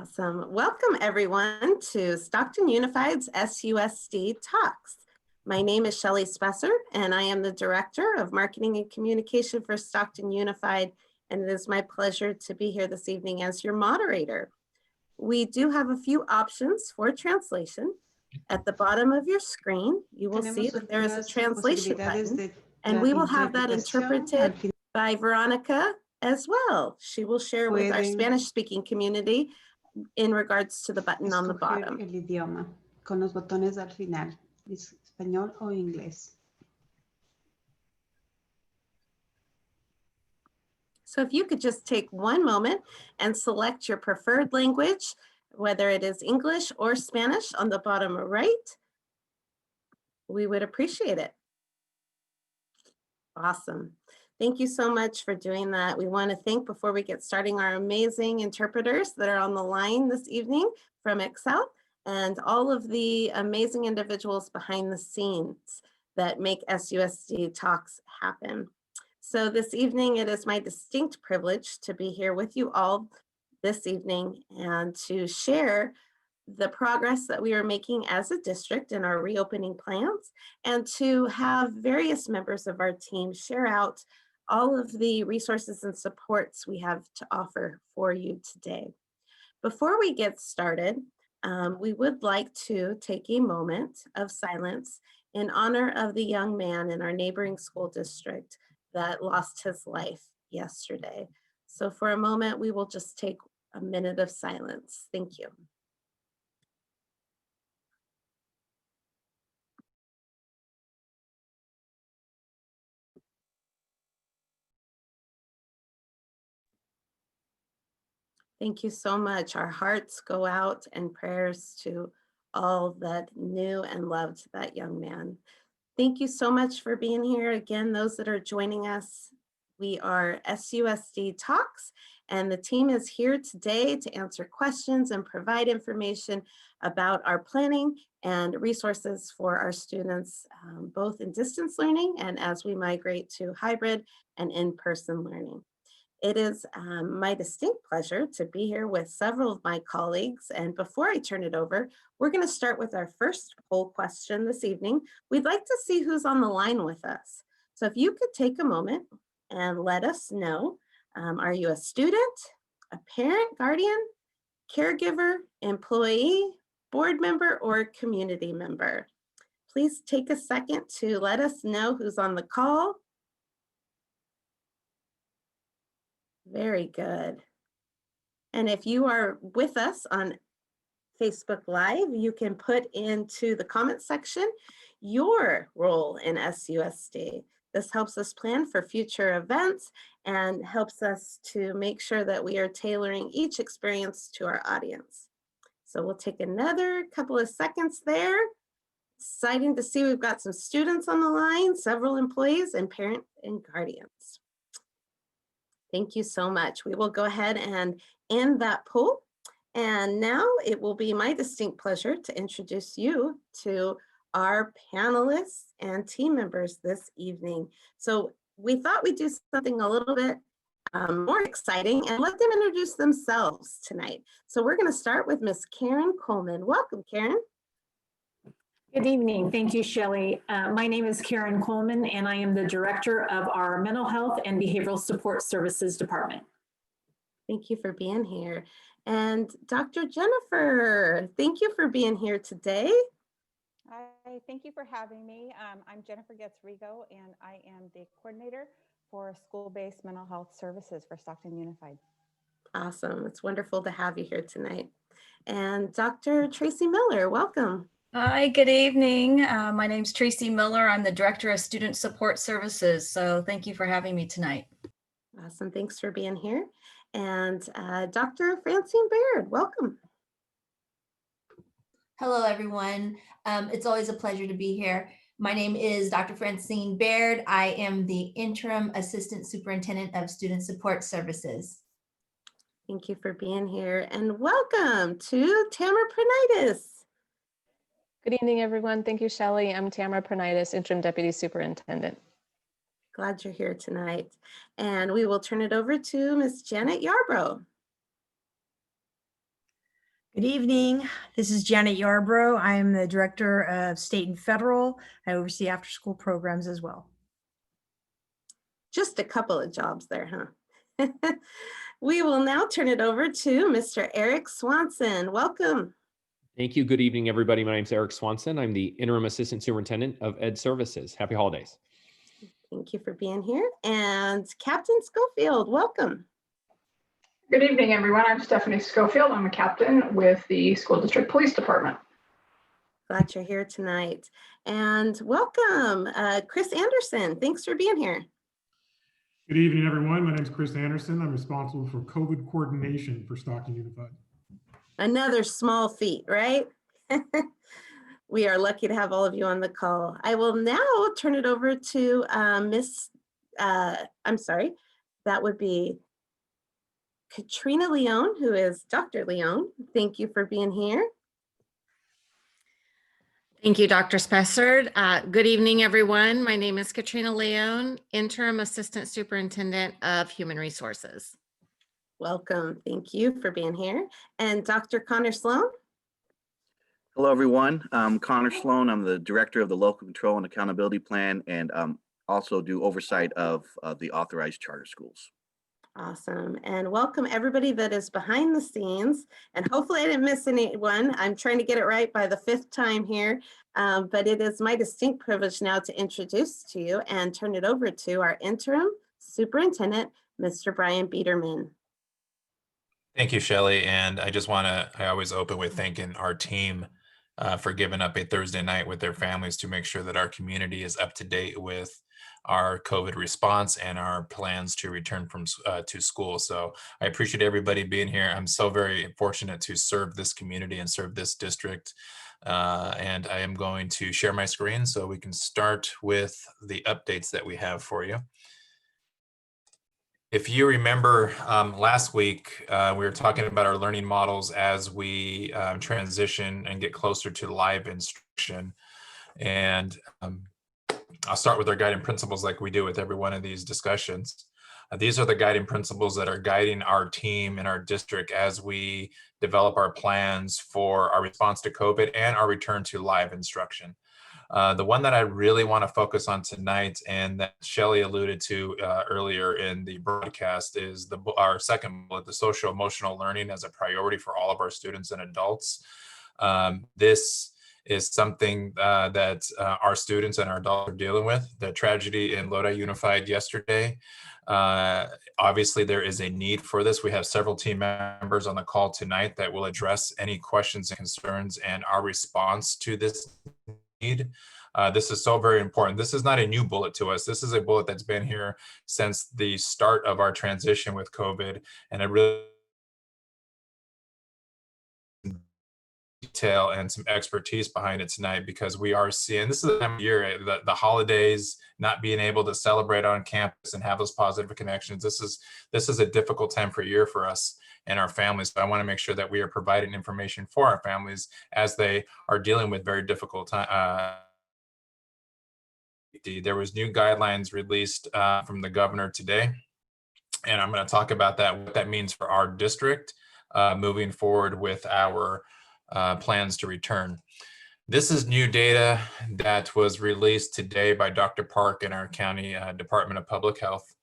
Awesome. Welcome everyone to Stockton Unified's SUSD Talks. My name is Shelley Spesser and I am the Director of Marketing and Communication for Stockton Unified, and it is my pleasure to be here this evening as your moderator. We do have a few options for translation. At the bottom of your screen, you will see that there is a translation button, and we will have that interpreted by Veronica as well. She will share with our Spanish-speaking community in regards to the button on the bottom. El idioma con los botones al final, español o inglés. So if you could just take one moment and select your preferred language, whether it is English or Spanish on the bottom right, we would appreciate it. Awesome. Thank you so much for doing that. We want to thank, before we get starting, our amazing interpreters that are on the line this evening from Excel, and all of the amazing individuals behind the scenes that make SUSD Talks happen. So this evening, it is my distinct privilege to be here with you all this evening and to share the progress that we are making as a district in our reopening plans, and to have various members of our team share out all of the resources and supports we have to offer for you today. Before we get started, we would like to take a moment of silence in honor of the young man in our neighboring school district that lost his life yesterday. So for a moment, we will just take a minute of silence. Thank you. Thank you so much. Our hearts go out and prayers to all that knew and loved that young man. Thank you so much for being here. Again, those that are joining us, we are SUSD Talks, and the team is here today to answer questions and provide information about our planning and resources for our students, both in distance learning and as we migrate to hybrid and in-person learning. It is my distinct pleasure to be here with several of my colleagues. And before I turn it over, we're going to start with our first poll question this evening. We'd like to see who's on the line with us. So if you could take a moment and let us know, are you a student, a parent, guardian, caregiver, employee, board member, or community member? Please take a second to let us know who's on the call. Very good. And if you are with us on Facebook Live, you can put into the comment section your role in SUSD. This helps us plan for future events and helps us to make sure that we are tailoring each experience to our audience. So we'll take another couple of seconds there. Exciting to see we've got some students on the line, several employees, and parent and guardians. Thank you so much. We will go ahead and end that poll. And now it will be my distinct pleasure to introduce you to our panelists and team members this evening. So we thought we'd do something a little bit more exciting and let them introduce themselves tonight. So we're going to start with Miss Karen Coleman. Welcome, Karen. Good evening. Thank you, Shelley. My name is Karen Coleman, and I am the Director of our Mental Health and Behavioral Support Services Department. Thank you for being here. And Dr. Jennifer, thank you for being here today. Hi, thank you for having me. I'm Jennifer Getz-Rigo, and I am the coordinator for school-based mental health services for Stockton Unified. Awesome. It's wonderful to have you here tonight. And Dr. Tracy Miller, welcome. Hi, good evening. My name's Tracy Miller. I'm the Director of Student Support Services. So thank you for having me tonight. Awesome. Thanks for being here. And Dr. Francine Baird, welcome. Hello, everyone. It's always a pleasure to be here. My name is Dr. Francine Baird. I am the Interim Assistant Superintendent of Student Support Services. Thank you for being here. And welcome to Tamara Pranitis. Good evening, everyone. Thank you, Shelley. I'm Tamara Pranitis, Interim Deputy Superintendent. Glad you're here tonight. And we will turn it over to Ms. Janet Yarbrough. Good evening. This is Janet Yarbrough. I am the Director of State and Federal. I oversee after-school programs as well. Just a couple of jobs there, huh? We will now turn it over to Mr. Eric Swanson. Welcome. Thank you. Good evening, everybody. My name is Eric Swanson. I'm the Interim Assistant Superintendent of Ed Services. Happy holidays. Thank you for being here. And Captain Schofield, welcome. Good evening, everyone. I'm Stephanie Schofield. I'm a captain with the School District Police Department. Glad you're here tonight. And welcome, Chris Anderson. Thanks for being here. Good evening, everyone. My name is Chris Anderson. I'm responsible for COVID coordination for Stockton Unified. Another small feat, right? We are lucky to have all of you on the call. I will now turn it over to that would be Katrina Leone, who is Dr. Leone. Thank you for being here. Thank you, Dr. Spessard. Good evening, everyone. My name is Katrina Leone, Interim Assistant Superintendent of Human Resources. Welcome. Thank you for being here. And Dr. Connor Sloan. Hello, everyone. I'm Connor Sloan. I'm the Director of the Local Control and Accountability Plan, and also do oversight of the authorized charter schools. Awesome. And welcome everybody that is behind the scenes. And hopefully I didn't miss anyone. I'm trying to get it right by the 5th time here. But it is my distinct privilege now to introduce to you and turn it over to our interim superintendent, Mr. Brian Biederman. Thank you, Shelley. And I just I always open with thanking our team for giving up a Thursday night with their families to make sure that our community is up to date with our COVID response and our plans to return to school. So I appreciate everybody being here. I'm so very fortunate to serve this community and serve this district. And I am going to share my screen so we can start with the updates that we have for you. If you remember last week, we were talking about our learning models as we transition and get closer to live instruction. And I'll start with our guiding principles like we do with every one of these discussions. These are the guiding principles that are guiding our team and our district as we develop our plans for our response to COVID and our return to live instruction. The one that I really want to focus on tonight, and that Shelley alluded to earlier in the broadcast, is our second bullet, the social emotional learning as a priority for all of our students and adults. This is something that our students and our adults are dealing with. The tragedy in Lodi Unified yesterday. Obviously, there is a need for this. We have several team members on the call tonight that will address any questions and concerns and our response to this need. This is so very important. This is not a new bullet to us. This is a bullet that's been here since the start of our transition with COVID, and I really detail and some expertise behind it tonight, because we are seeing, this is the time of year, the holidays, not being able to celebrate on campus and have those positive connections. This is a difficult time for year for us and our families. But I want to make sure that we are providing information for our families as they are dealing with very difficult time. There was new guidelines released from the governor today, and I'm going to talk about that, what that means for our district moving forward with our plans to return. This is new data that was released today by Dr. Park in our county Department of Public Health.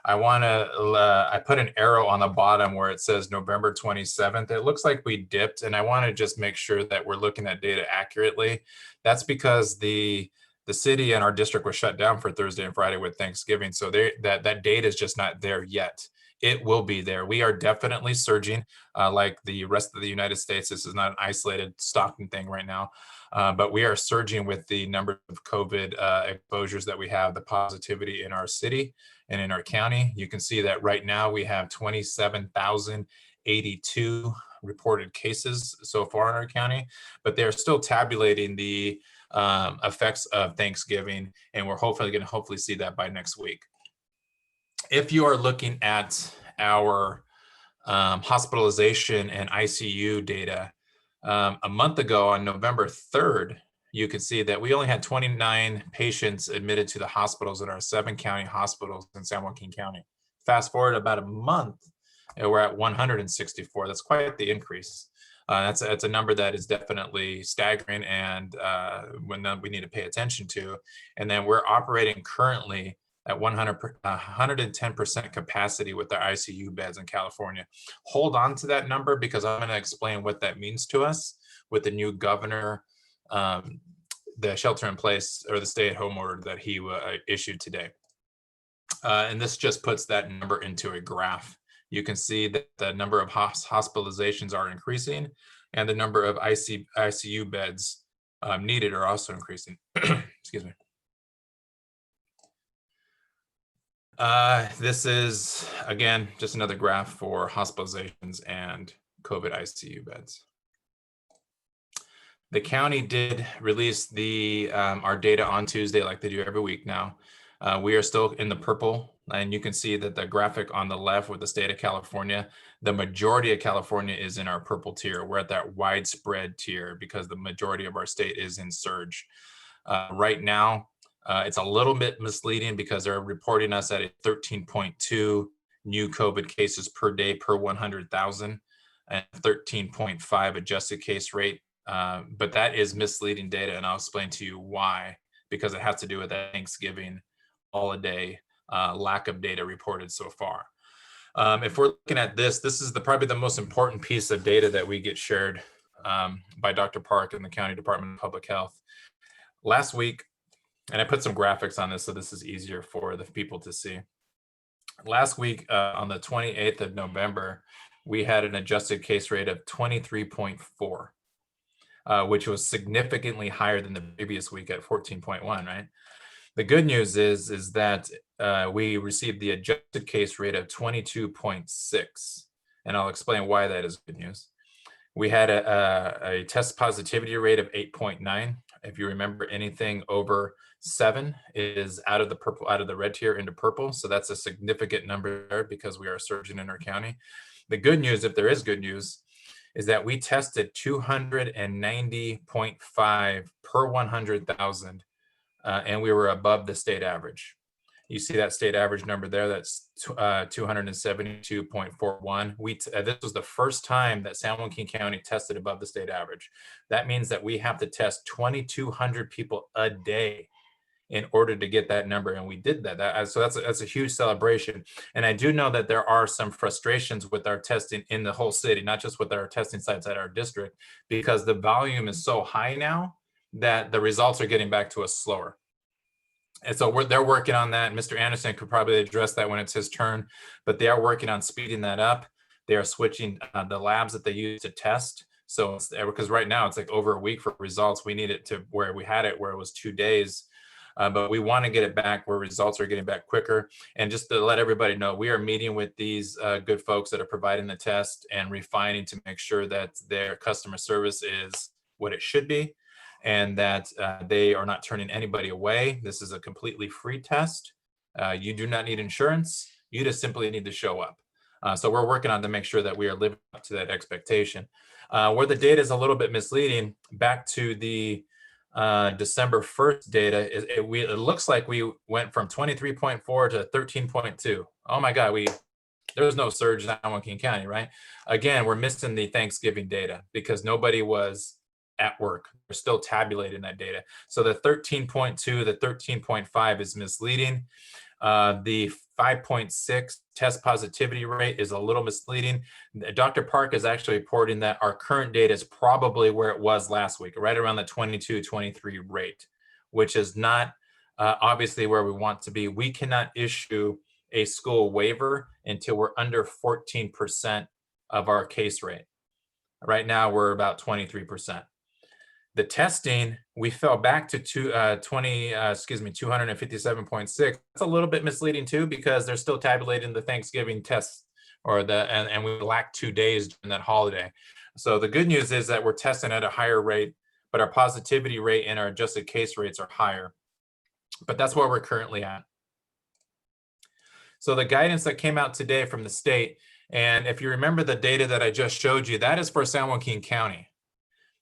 I put an arrow on the bottom where it says November 27th. It looks like we dipped, and I want to just make sure that we're looking at data accurately. That's because the city and our district was shut down for Thursday and Friday with Thanksgiving. So that data is just not there yet. It will be there. We are definitely surging like the rest of the United States. This is not an isolated Stockton thing right now, but we are surging with the number of COVID exposures that we have, the positivity in our city and in our county. You can see that right now we have 27,082 reported cases so far in our county, but they're still tabulating the effects of Thanksgiving, and we're hopefully going to see that by next week. If you are looking at our hospitalization and ICU data, a month ago on November 3rd, you can see that we only had 29 patients admitted to the hospitals in our 7 county hospitals in San Joaquin County. Fast forward about a month, and we're at 164. That's quite the increase. That's a number that is definitely staggering and one we need to pay attention to. And then we're operating currently at 110% capacity with our ICU beds in California. Hold on to that number because I'm going to explain what that means to us with the new governor, the shelter in place or the stay-at-home order that he issued today. And this just puts that number into a graph. You can see that the number of hospitalizations are increasing and the number of ICU beds needed are also increasing. Excuse me. This is, again, just another graph for hospitalizations and COVID ICU beds. The county did release our data on Tuesday like they do every week now. We are still in the purple, and you can see that the graphic on the left with the state of California, the majority of California is in our purple tier. We're at that widespread tier because the majority of our state is in surge. Right now, it's a little bit misleading because they're reporting us at a 13.2 new COVID cases per day per 100,000 and 13.5 adjusted case rate. But that is misleading data, and I'll explain to you why, because it has to do with that Thanksgiving holiday lack of data reported so far. If we're looking at this is probably the most important piece of data that we get shared by Dr. Park and the County Department of Public Health. Last week, and I put some graphics on this so this is easier for the people to see. Last week, on the 28th of November, we had an adjusted case rate of 23.4, which was significantly higher than the previous week at 14.1, right? The good news is that we received the adjusted case rate of 22.6, and I'll explain why that is good news. We had a test positivity rate of 8.9. If you remember, anything over 7 is out of the red tier into purple. So that's a significant number there because we are surging in our county. The good news, if there is good news, is that we tested 290.5 per 100,000, and we were above the state average. You see that state average number there, that's 272.41. This was the first time that San Joaquin County tested above the state average. That means that we have to test 2,200 people a day in order to get that number, and we did that. So that's a huge celebration. And I do know that there are some frustrations with our testing in the whole city, not just with our testing sites at our district, because the volume is so high now that the results are getting back to us slower. And so they're working on that. Mr. Anderson could probably address that when it's his turn, but they are working on speeding that up. They are switching the labs that they use to test. So because right now it's like over a week for results, we need it to where we had it, where it was 2 days. But we want to get it back where results are getting back quicker. And just to let everybody know, we are meeting with these good folks that are providing the test and refining to make sure that their customer service is what it should be, and that they are not turning anybody away. This is a completely free test. You do not need insurance. You just simply need to show up. So we're working on to make sure that we are living up to that expectation. Where the data is a little bit misleading, back to the December 1st data, it looks like we went from 23.4 to 13.2. Oh my God, there was no surge in San Joaquin County, right? Again, we're missing the Thanksgiving data because nobody was at work. We're still tabulating that data. So the 13.2, the 13.5 is misleading. The 5.6 test positivity rate is a little misleading. Dr. Park is actually reporting that our current data is probably where it was last week, right around the 22, 23 rate, which is not obviously where we want to be. We cannot issue a school waiver until we're under 14% of our case rate. Right now, we're about 23%. The testing, we fell back to 257.6. That's a little bit misleading too, because they're still tabulating the Thanksgiving tests and we lack 2 days during that holiday. So the good news is that we're testing at a higher rate, but our positivity rate and our adjusted case rates are higher. But that's where we're currently at. So the guidance that came out today from the state, and if you remember the data that I just showed you, that is for San Joaquin County.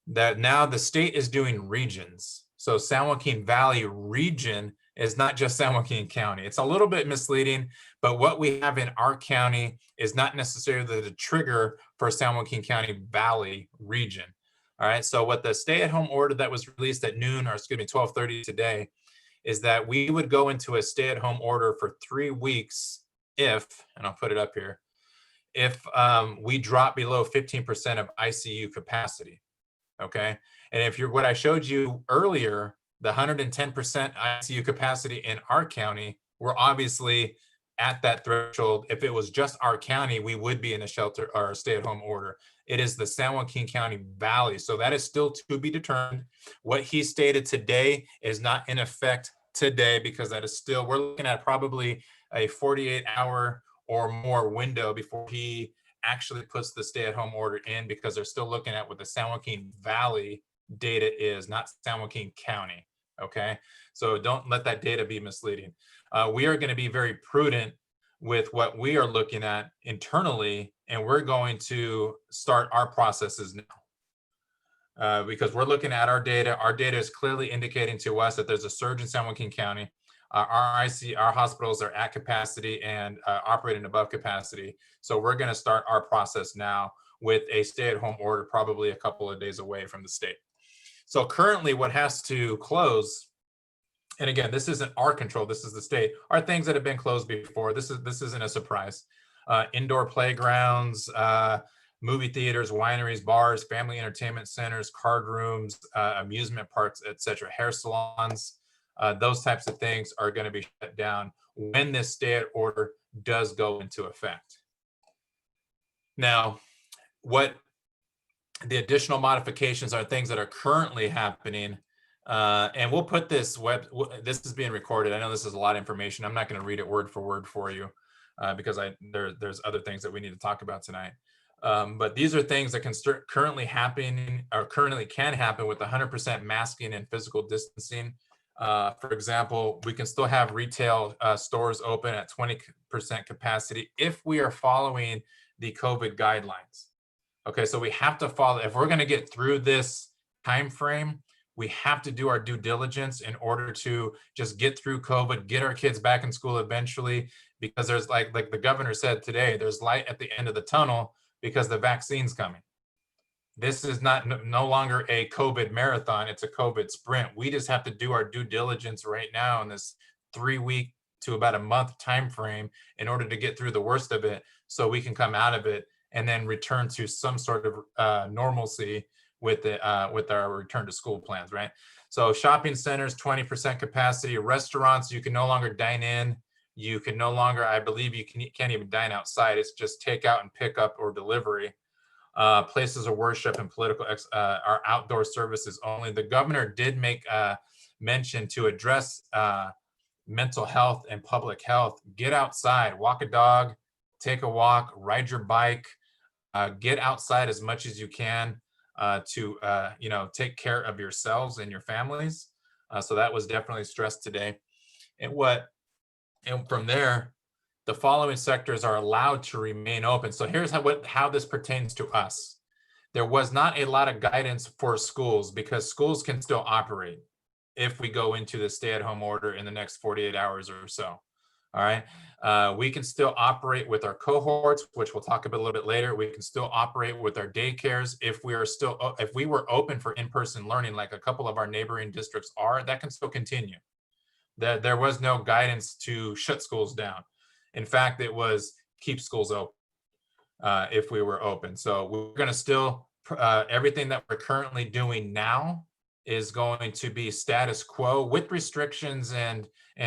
That now the state is doing regions. So San Joaquin Valley region is not just San Joaquin County. It's a little bit misleading, but what we have in our county is not necessarily the trigger for San Joaquin County Valley region. All right, so what the stay-at-home order that was released at noon, or excuse me, 12:30 today, is that we would go into a stay-at-home order for 3 weeks if, and I'll put it up here, if we drop below 15% of ICU capacity, okay? And if you're, what I showed you earlier, the 110% ICU capacity in our county, we're obviously at that threshold. If it was just our county, we would be in a shelter or a stay-at-home order. It is the San Joaquin County Valley. So that is still to be determined. What he stated today is not in effect today, because that is still, we're looking at probably a 48-hour or more window before he actually puts the stay-at-home order in, because they're still looking at what the San Joaquin Valley data is, not San Joaquin County. Okay, so don't let that data be misleading. We are going to be very prudent with what we are looking at internally, and we're going to start our processes now because we're looking at our data. Our data is clearly indicating to us that there's a surge in San Joaquin County. Our hospitals are at capacity and operating above capacity. So we're going to start our process now with a stay-at-home order, probably a couple of days away from the state. So currently what has to close, and again, this isn't our control, this is the state, are things that have been closed before. This isn't a surprise. Indoor playgrounds, movie theaters, wineries, bars, family entertainment centers, card rooms, amusement parks, etc., hair salons, those types of things are going to be shut down when this stay-at order does go into effect. Now, what the additional modifications are things that are currently happening, and we'll put this this is being recorded. I know this is a lot of information. I'm not going to read it word for word for you because there's other things that we need to talk about tonight. But these are things that can currently happen or currently can happen with 100% masking and physical distancing. For example, we can still have retail stores open at 20% capacity if we are following the COVID guidelines. Okay, so we have to follow, if we're going to get through this time frame, we have to do our due diligence in order to just get through COVID, get our kids back in school eventually, because there's like the governor said today, there's light at the end of the tunnel because the vaccine's coming. This is no longer a COVID marathon, it's a COVID sprint. We just have to do our due diligence right now in this 3-week to about a month time frame in order to get through the worst of it, so we can come out of it and then return to some sort of normalcy with our return to school plans, right? So shopping centers, 20% capacity. Restaurants, you can no longer dine in. You can no longer, I believe you can't even dine outside. It's just takeout and pickup or delivery. Places of worship and political are outdoor services only. The governor did make mention to address mental health and public health. Get outside, walk a dog, take a walk, ride your bike, get outside as much as you can to take care of yourselves and your families. So that was definitely stressed today. And from there, the following sectors are allowed to remain open. So here's how this pertains to us. There was not a lot of guidance for schools because schools can still operate if we go into the stay-at-home order in the next 48 hours or so. All right. We can still operate with our cohorts, which we'll talk about a little bit later. We can still operate with our daycares. If we were open for in-person learning, like a couple of our neighboring districts are, that can still continue. There was no guidance to shut schools down. In fact, it was keep schools open if we were open. So we're going to still, everything that we're currently doing now is going to be status quo with restrictions and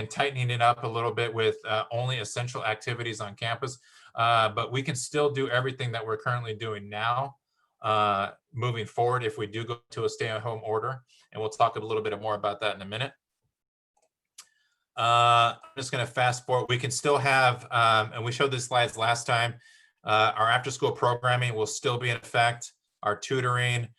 tightening it up a little bit with only essential activities on campus. But we can still do everything that we're currently doing now moving forward if we do go to a stay-at-home order. And we'll talk a little bit more about that in a minute. I'm just going to fast forward. We can still have, and we showed these slides last time, our after-school programming will still be in effect, our tutoring.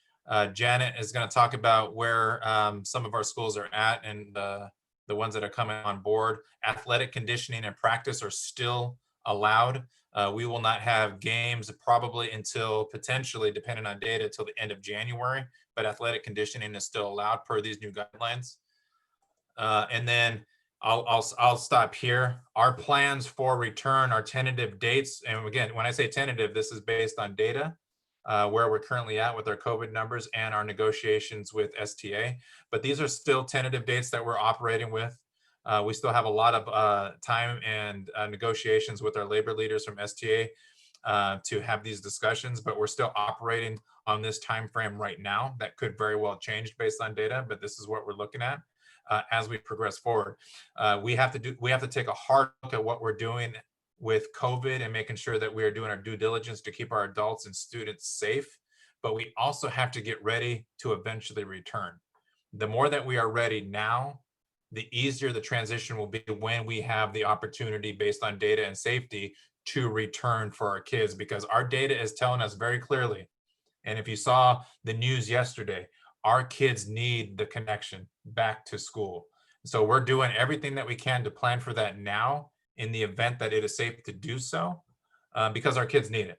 Janet is going to talk about where some of our schools are at and the ones that are coming on board. Athletic conditioning and practice are still allowed. We will not have games probably until potentially, depending on data, till the end of January, but athletic conditioning is still allowed per these new guidelines. And then I'll stop here. Our plans for return are tentative dates. And again, when I say tentative, this is based on data, where we're currently at with our COVID numbers and our negotiations with STA. But these are still tentative dates that we're operating with. We still have a lot of time and negotiations with our labor leaders from STA to have these discussions, but we're still operating on this time frame right now. That could very well change based on data, but this is what we're looking at as we progress forward. We have to take a hard look at what we're doing with COVID and making sure that we are doing our due diligence to keep our adults and students safe, but we also have to get ready to eventually return. The more that we are ready now, the easier the transition will be when we have the opportunity based on data and safety to return for our kids, because our data is telling us very clearly. And if you saw the news yesterday, our kids need the connection back to school. So we're doing everything that we can to plan for that now in the event that it is safe to do so, because our kids need it.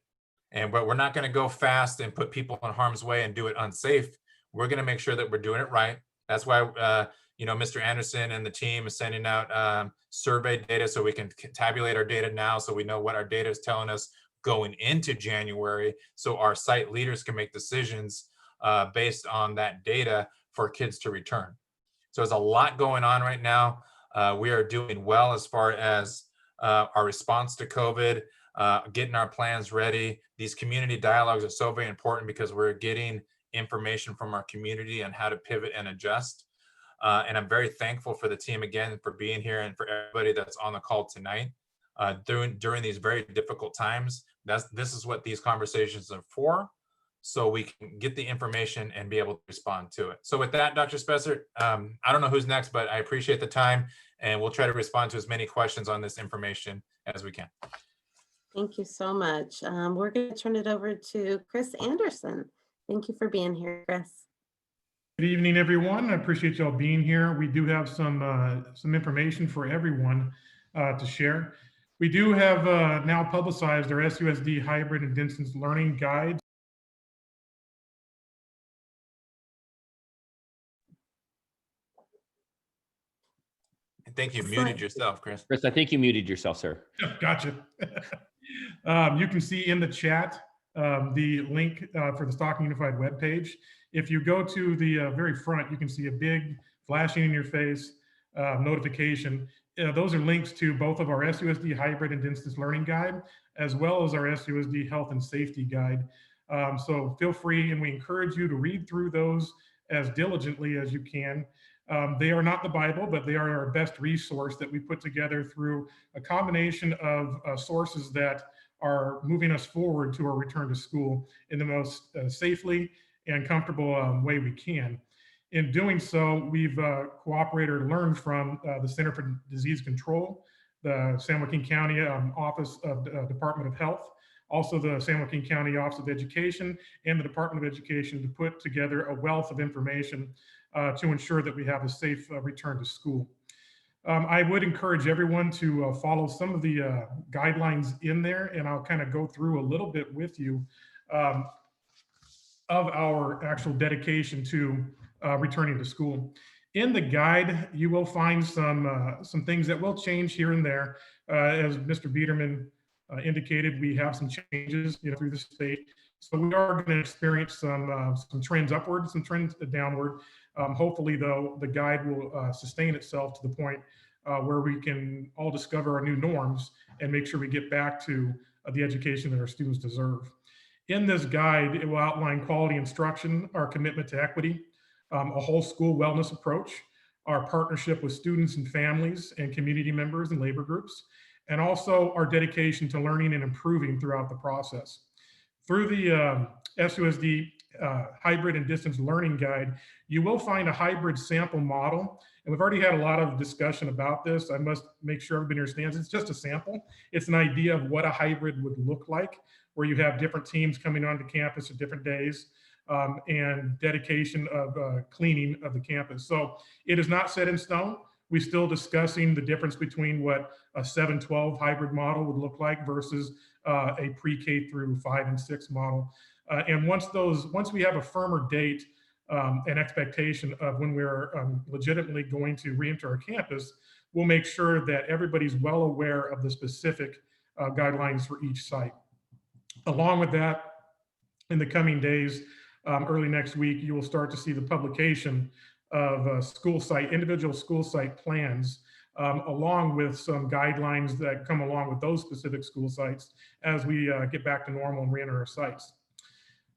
But we're not going to go fast and put people in harm's way and do it unsafe. We're going to make sure that we're doing it right. That's why Mr. Anderson and the team is sending out survey data so we can tabulate our data now, so we know what our data is telling us going into January, so our site leaders can make decisions based on that data for kids to return. So there's a lot going on right now. We are doing well as far as our response to COVID, getting our plans ready. These community dialogues are so very important because we're getting information from our community on how to pivot and adjust. And I'm very thankful for the team again for being here and for everybody that's on the call tonight during these very difficult times. This is what these conversations are for, so we can get the information and be able to respond to it. So with that, Dr. Spessert, I don't know who's next, but I appreciate the time, and we'll try to respond to as many questions on this information as we can. Thank you so much. We're going to turn it over to Chris Anderson. Thank you for being here, Chris. Good evening, everyone. I appreciate y'all being here. We do have some information for everyone to share. We do have now publicized our SUSD hybrid and distance learning guide. I think you muted yourself, Chris. Chris, I think you muted yourself, sir. Gotcha. You can see in the chat the link for the Stockton Unified webpage. If you go to the very front, you can see a big flashing in your face notification. Those are links to both of our SUSD hybrid and distance learning guide, as well as our SUSD health and safety guide. So feel free, and we encourage you to read through those as diligently as you can. They are not the Bible, but they are our best resource that we put together through a combination of sources that are moving us forward to our return to school in the most safely and comfortable way we can. In doing so, we've cooperated or learned from the Center for Disease Control, the San Joaquin County Office of Department of Health, also the San Joaquin County Office of Education, and the Department of Education to put together a wealth of information to ensure that we have a safe return to school. I would encourage everyone to follow some of the guidelines in there, and I'll kind of go through a little bit with you of our actual dedication to returning to school. In the guide, you will find some things that will change here and there. As Mr. Biederman indicated, we have some changes through the state. So we are going to experience some trends upward, some trends downward. Hopefully, though, the guide will sustain itself to the point where we can all discover our new norms and make sure we get back to the education that our students deserve. In this guide, it will outline quality instruction, our commitment to equity, a whole school wellness approach, our partnership with students and families and community members and labor groups, and also our dedication to learning and improving throughout the process. Through the SUSD hybrid and distance learning guide, you will find a hybrid sample model. And we've already had a lot of discussion about this. I must make sure everybody understands it's just a sample. It's an idea of what a hybrid would look like, where you have different teams coming onto campus at different days and dedication of cleaning of the campus. So it is not set in stone. We're still discussing the difference between what a 7-12 hybrid model would look like versus a pre-K through 5 and 6 model. And once we have a firmer date and expectation of when we're legitimately going to re-enter our campus, we'll make sure that everybody's well aware of the specific guidelines for each site. Along with that, in the coming days, early next week, you will start to see the publication of individual school site plans, along with some guidelines that come along with those specific school sites as we get back to normal and re-enter our sites.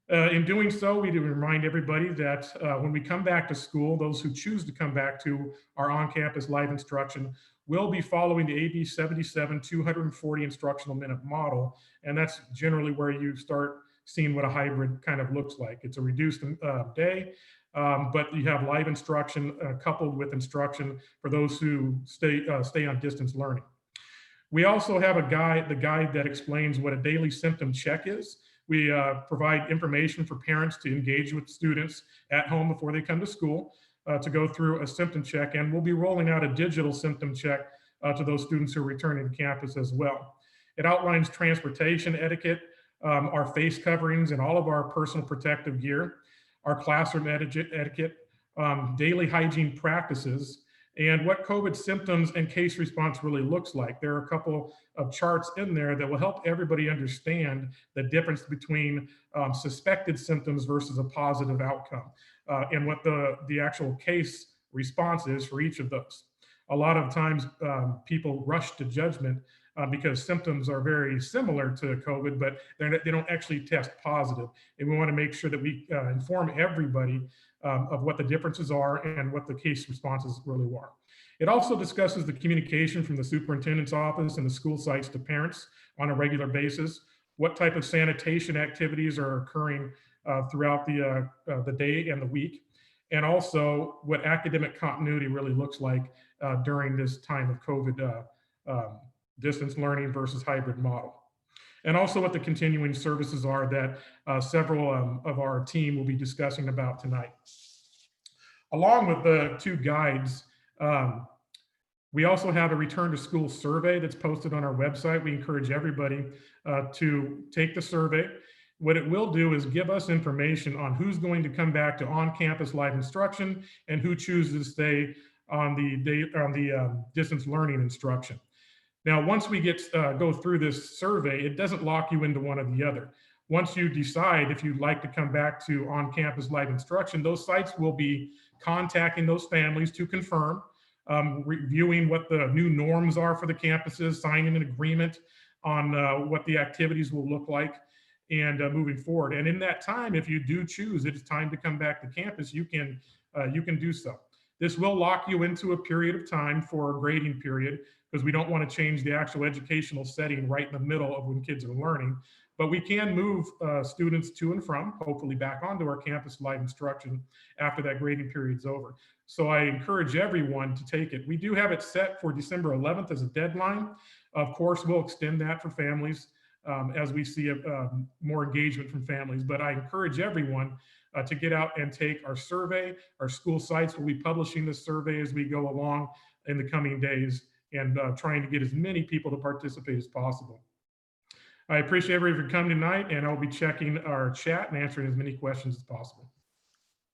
In doing so, we do remind everybody that when we come back to school, those who choose to come back to our on-campus live instruction will be following the AB 77 240 instructional minute model. And that's generally where you start seeing what a hybrid kind of looks like. It's a reduced day, but you have live instruction coupled with instruction for those who stay on distance learning. We also have the guide that explains what a daily symptom check is. We provide information for parents to engage with students at home before they come to school to go through a symptom check, and we'll be rolling out a digital symptom check to those students who are returning to campus as well. It outlines transportation etiquette, our face coverings and all of our personal protective gear, our classroom etiquette, daily hygiene practices, and what COVID symptoms and case response really looks like. There are a couple of charts in there that will help everybody understand the difference between suspected symptoms versus a positive outcome, and what the actual case response is for each of those. A lot of times people rush to judgment because symptoms are very similar to COVID, but they don't actually test positive. And we want to make sure that we inform everybody of what the differences are and what the case responses really are. It also discusses the communication from the superintendent's office and the school sites to parents on a regular basis, what type of sanitation activities are occurring throughout the day and the week, and also what academic continuity really looks like during this time of COVID distance learning versus hybrid model. And also what the continuing services are that several of our team will be discussing about tonight. Along with the two guides, we also have a return to school survey that's posted on our website. We encourage everybody to take the survey. What it will do is give us information on who's going to come back to on-campus live instruction and who chooses to stay on the distance learning instruction. Now, once we go through this survey, it doesn't lock you into one or the other. Once you decide if you'd like to come back to on-campus live instruction, those sites will be contacting those families to confirm, reviewing what the new norms are for the campuses, signing an agreement on what the activities will look like, and moving forward. And in that time, if you do choose it's time to come back to campus, you can do so. This will lock you into a period of time for a grading period, because we don't want to change the actual educational setting right in the middle of when kids are learning. But we can move students to and from, hopefully back onto our campus live instruction after that grading period's over. So I encourage everyone to take it. We do have it set for December 11th as a deadline. Of course, we'll extend that for families as we see more engagement from families. But I encourage everyone to get out and take our survey. Our school sites will be publishing this survey as we go along in the coming days, and trying to get as many people to participate as possible. I appreciate everybody for coming tonight, and I'll be checking our chat and answering as many questions as possible.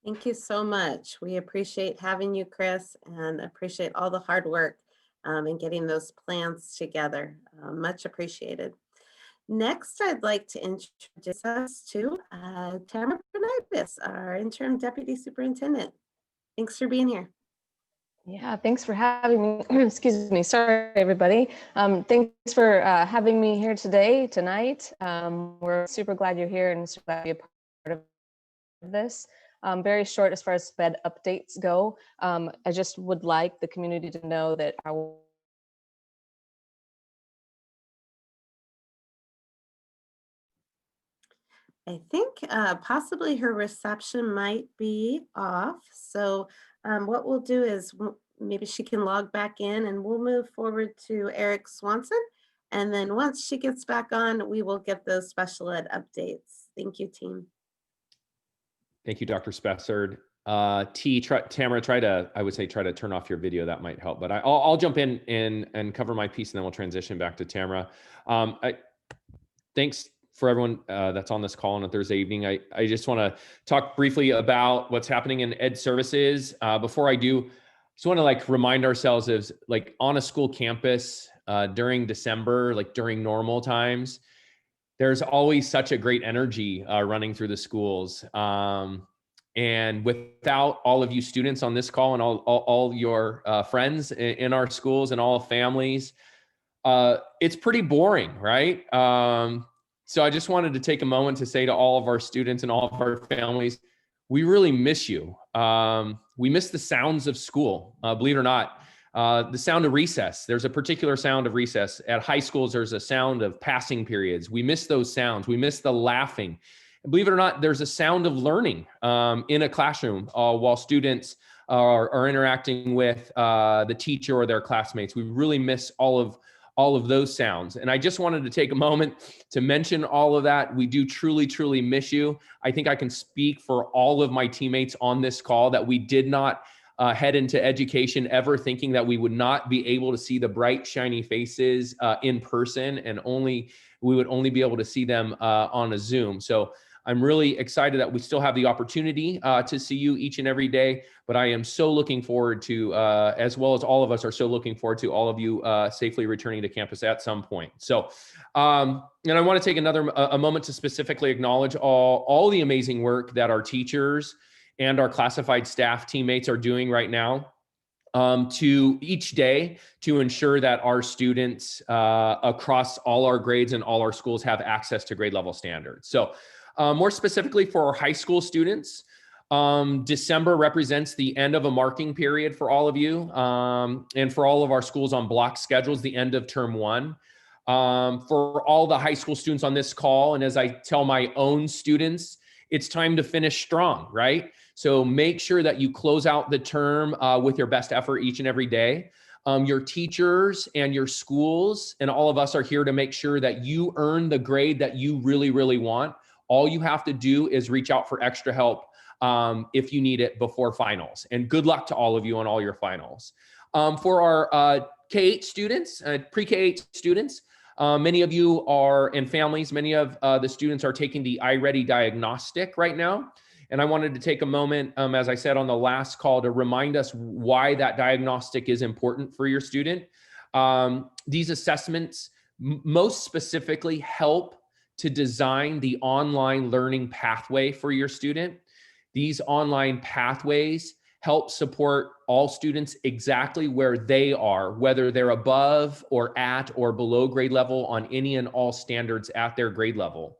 Thank you so much. We appreciate having you, Chris, and appreciate all the hard work in getting those plans together. Much appreciated. Next, I'd like to introduce us to Tamara Pranitis, our interim deputy superintendent. Thanks for being here. Yeah, thanks for having me. Excuse me. Sorry, everybody. Thanks for having me here tonight. We're super glad you're here and super glad to be a part of this. Very short as far as Fed updates go. I just would like the community to know that our I think possibly her reception might be off. So what we'll do is maybe she can log back in, and we'll move forward to Eric Swanson. And then once she gets back on, we will get those special ed updates. Thank you, team. Thank you, Dr. Spessard. Tamara, I would say try to turn off your video. That might help. But I'll jump in and cover my piece, and then we'll transition back to Tamara. Thanks for everyone that's on this call on a Thursday evening. I just want to talk briefly about what's happening in Ed Services. Before I do, just want to like remind ourselves of like on a school campus during December, like during normal times, there's always such a great energy running through the schools. And without all of you students on this call and all your friends in our schools and all families, it's pretty boring, right? So I just wanted to take a moment to say to all of our students and all of our families, we really miss you. We miss the sounds of school, believe it or not. The sound of recess. There's a particular sound of recess. At high schools, there's a sound of passing periods. We miss those sounds. We miss the laughing. And believe it or not, there's a sound of learning in a classroom while students are interacting with the teacher or their classmates. We really miss all of those sounds. And I just wanted to take a moment to mention all of that. We do truly, truly miss you. I think I can speak for all of my teammates on this call that we did not head into education ever thinking that we would not be able to see the bright, shiny faces in person, and we would only be able to see them on a Zoom. So I'm really excited that we still have the opportunity to see you each and every day, but I am so looking forward to, as well as all of us are so looking forward to all of you safely returning to campus at some point. So, and I want to take a moment to specifically acknowledge all the amazing work that our teachers and our classified staff teammates are doing right now to each day to ensure that our students across all our grades and all our schools have access to grade level standards. So more specifically for our high school students, December represents the end of a marking period for all of you, and for all of our schools on block schedules, the end of term 1. For all the high school students on this call, and as I tell my own students, it's time to finish strong, right? So make sure that you close out the term with your best effort each and every day. Your teachers and your schools and all of us are here to make sure that you earn the grade that you really, really want. All you have to do is reach out for extra help if you need it before finals. And good luck to all of you on all your finals. For our K-8 students, pre-K-8 students, many of you are, and families, many of the students are taking the iReady diagnostic right now. And I wanted to take a moment, as I said on the last call, to remind us why that diagnostic is important for your student. These assessments most specifically help to design the online learning pathway for your student. These online pathways help support all students exactly where they are, whether they're above or at or below grade level on any and all standards at their grade level.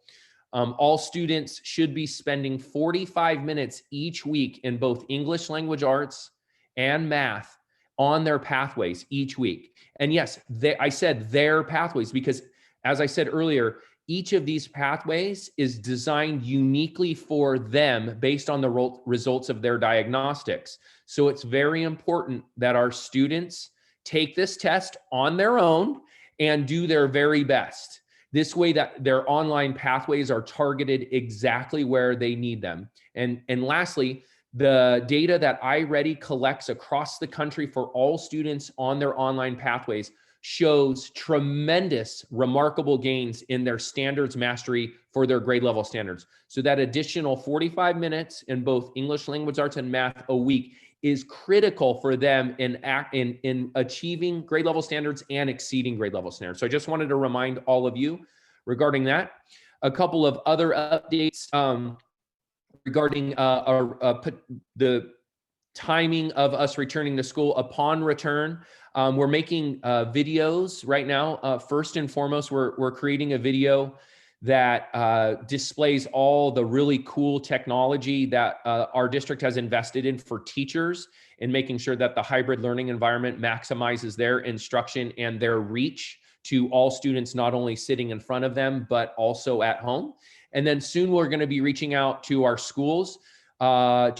All students should be spending 45 minutes each week in both English language arts and math on their pathways each week. And yes, I said their pathways because, as I said earlier, each of these pathways is designed uniquely for them based on the results of their diagnostics. So it's very important that our students take this test on their own and do their very best. This way that their online pathways are targeted exactly where they need them. And lastly, the data that iReady collects across the country for all students on their online pathways shows tremendous, remarkable gains in their standards mastery for their grade level standards. So that additional 45 minutes in both English language arts and math a week is critical for them in achieving grade level standards and exceeding grade level standards. So I just wanted to remind all of you regarding that. A couple of other updates regarding the timing of us returning to school. Upon return, we're making videos right now. First and foremost, we're creating a video that displays all the really cool technology that our district has invested in for teachers in making sure that the hybrid learning environment maximizes their instruction and their reach to all students, not only sitting in front of them, but also at home. And then soon we're going to be reaching out to our schools to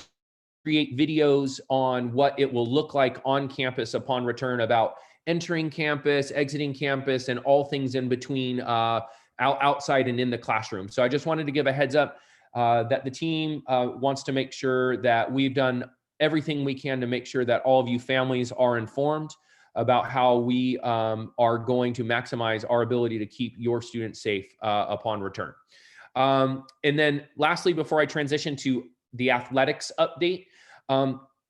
create videos on what it will look like on campus upon return about entering campus, exiting campus, and all things in between outside and in the classroom. So I just wanted to give a heads up that the team wants to make sure that we've done everything we can to make sure that all of you families are informed about how we are going to maximize our ability to keep your students safe upon return. And then lastly, before I transition to the athletics update,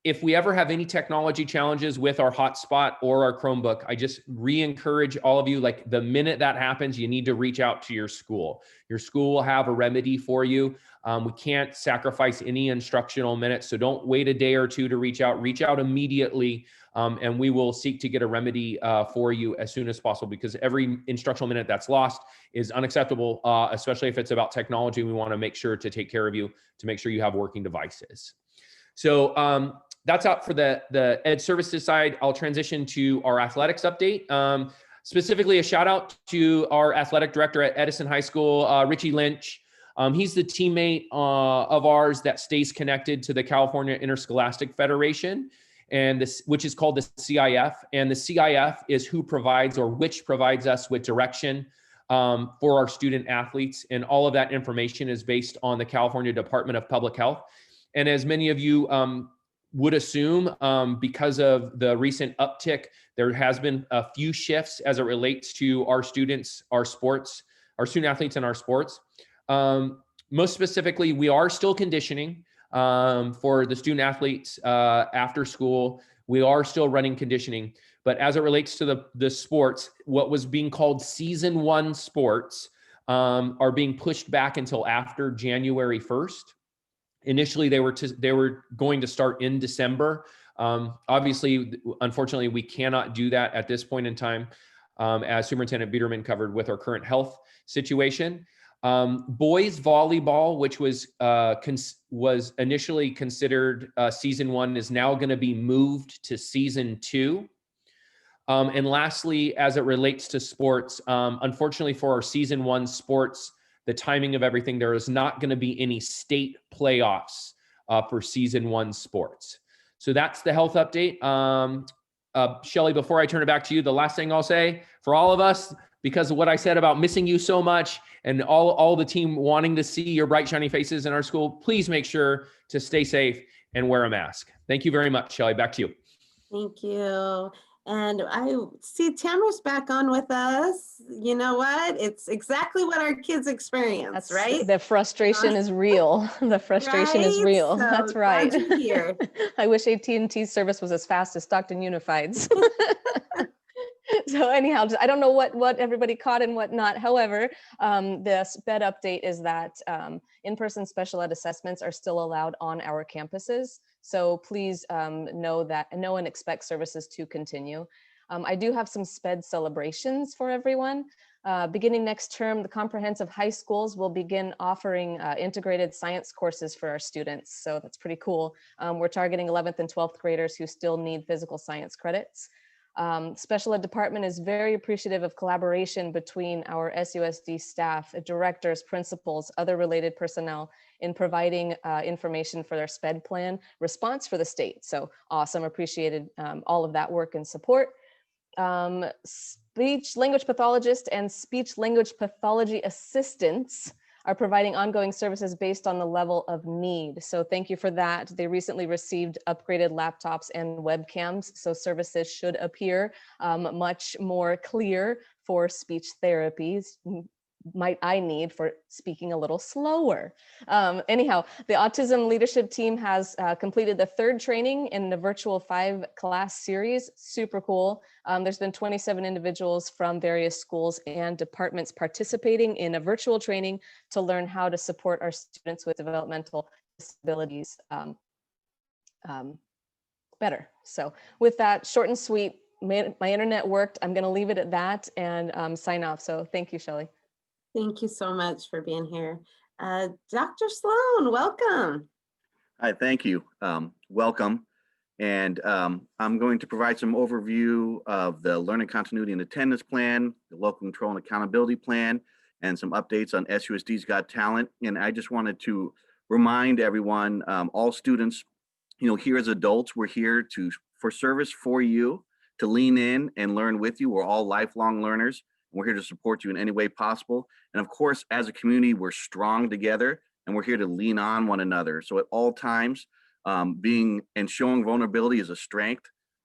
if we ever have any technology challenges with our hotspot or our Chromebook, I just re-encourage all of you, like the minute that happens, you need to reach out to your school. Your school will have a remedy for you. We can't sacrifice any instructional minutes, so don't wait a day or two to reach out. Reach out immediately, and we will seek to get a remedy for you as soon as possible, because every instructional minute that's lost is unacceptable, especially if it's about technology. We want to make sure to take care of you, to make sure you have working devices. So that's out for the ed services side. I'll transition to our athletics update. Specifically, a shout out to our athletic director at Edison High School, Richie Lynch. He's the teammate of ours that stays connected to the California Interscholastic Federation, and which is called the CIF. And the CIF is who provides, or which provides us with direction for our student athletes. And all of that information is based on the California Department of Public Health. And as many of you would assume, because of the recent uptick, there has been a few shifts as it relates to our students, our sports, our student athletes in our sports. Most specifically, we are still conditioning for the student athletes after school. We are still running conditioning, but as it relates to the sports, what was being called season 1 sports are being pushed back until after January 1st. Initially, they were going to start in December. Obviously, unfortunately, we cannot do that at this point in time, as Superintendent Biederman covered with our current health situation. Boys volleyball, which was initially considered season 1, is now going to be moved to season 2. And lastly, as it relates to sports, unfortunately for our season 1 sports, the timing of everything, there is not going to be any state playoffs for season 1 sports. So that's the health update. Shelly, before I turn it back to you, the last thing I'll say for all of us, because of what I said about missing you so much and all the team wanting to see your bright, shiny faces in our school, please make sure to stay safe and wear a mask. Thank you very much, Shelly. Back to you. Thank you. And I see Tamara's back on with us. You know what? It's exactly what our kids experience, right? The frustration is real. The frustration is Right? real. So That's right. glad you're here. I wish AT&T's service was as fast as Stockton Unified's. So anyhow, I don't know what everybody caught and what not. However, the SPED update is that in-person special ed assessments are still allowed on our campuses. So please know and expect services to continue. I do have some SPED celebrations for everyone. Beginning next term, the comprehensive high schools will begin offering integrated science courses for our students. So that's pretty cool. We're targeting 11th and 12th graders who still need physical science credits. Special ed department is very appreciative of collaboration between our SUSD staff, directors, principals, other related personnel in providing information for their SPED plan response for the state. So awesome, appreciated all of that work and support. Speech language pathologist and speech language pathology assistants are providing ongoing services based on the level of need. So thank you for that. They recently received upgraded laptops and webcams, so services should appear much more clear for speech therapies. Might I need for speaking a little slower. Anyhow, the autism leadership team has completed the 3rd training in the virtual 5-class series. Super cool. There's been 27 individuals from various schools and departments participating in a virtual training to learn how to support our students with developmental disabilities better. So with that, short and sweet, my internet worked. I'm going to leave it at that and sign off. So thank you, Shelly. Thank you so much for being here. Dr. Sloan, welcome. Hi, thank you. Welcome. And I'm going to provide some overview of the Learning Continuity and Attendance Plan, the Local Control and Accountability Plan, and some updates on SUSD's Got Talent. And I just wanted to remind everyone, all students, here as adults, we're here for service for you, to lean in and learn with you. We're all lifelong learners. We're here to support you in any way possible. And of course, as a community, we're strong together and we're here to lean on one another. So at all times, being and showing vulnerability is a strength,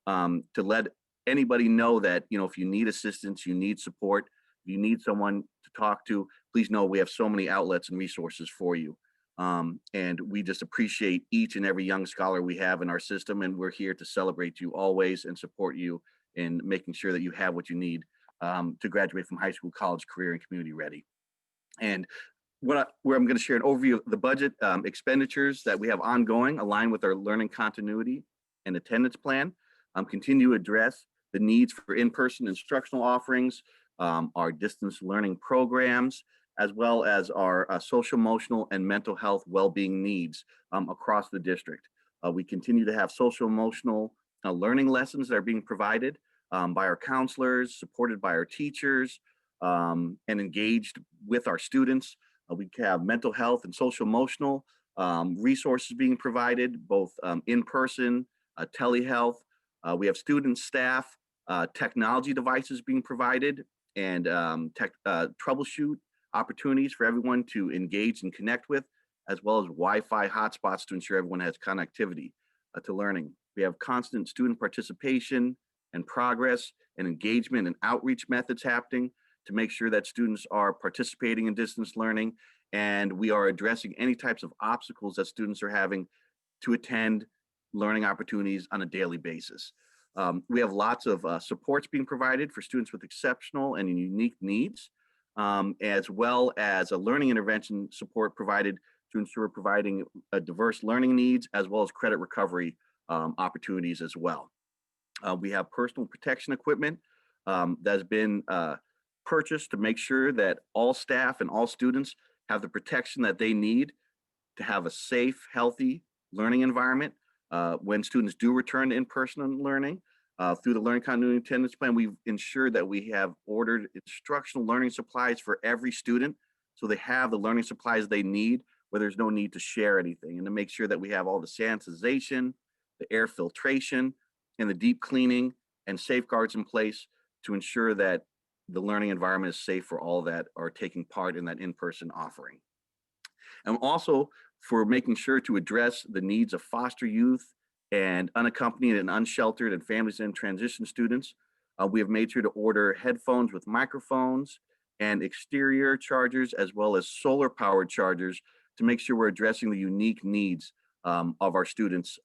to let anybody know that, if you need assistance, you need support, you need someone to talk to, please know we have so many outlets and resources for you. And we just appreciate each and every young scholar we have in our system, and we're here to celebrate you always and support you in making sure that you have what you need to graduate from high school, college, career, and community ready. And where I'm going to share an overview of the budget expenditures that we have ongoing, aligned with our learning continuity and attendance plan, continue to address the needs for in-person instructional offerings, our distance learning programs, as well as our social, emotional, and mental health well-being needs across the district. We continue to have social, emotional learning lessons that are being provided by our counselors, supported by our teachers, and engaged with our students. We have mental health and social, emotional resources being provided, both in person, telehealth. We have student, staff, technology devices being provided, and troubleshoot opportunities for everyone to engage and connect with, as well as Wi-Fi hotspots to ensure everyone has connectivity to learning. We have constant student participation and progress and engagement and outreach methods happening to make sure that students are participating in distance learning, and we are addressing any types of obstacles that students are having to attend learning opportunities on a daily basis. We have lots of supports being provided for students with exceptional and unique needs, as well as a learning intervention support provided to ensure providing diverse learning needs, as well as credit recovery opportunities as well. We have personal protection equipment that's been purchased to make sure that all staff and all students have the protection that they need to have a safe, healthy learning environment when students do return to in-person learning. Through the Learning Continuity Attendance Plan, we've ensured that we have ordered instructional learning supplies for every student, so they have the learning supplies they need, where there's no need to share anything, and to make sure that we have all the sanitization, the air filtration, and the deep cleaning and safeguards in place to ensure that the learning environment is safe for all that are taking part in that in-person offering. And also for making sure to address the needs of foster youth and unaccompanied and unsheltered and families in transition students. We have made sure to order headphones with microphones and exterior chargers, as well as solar powered chargers, to make sure we're addressing the unique needs of our students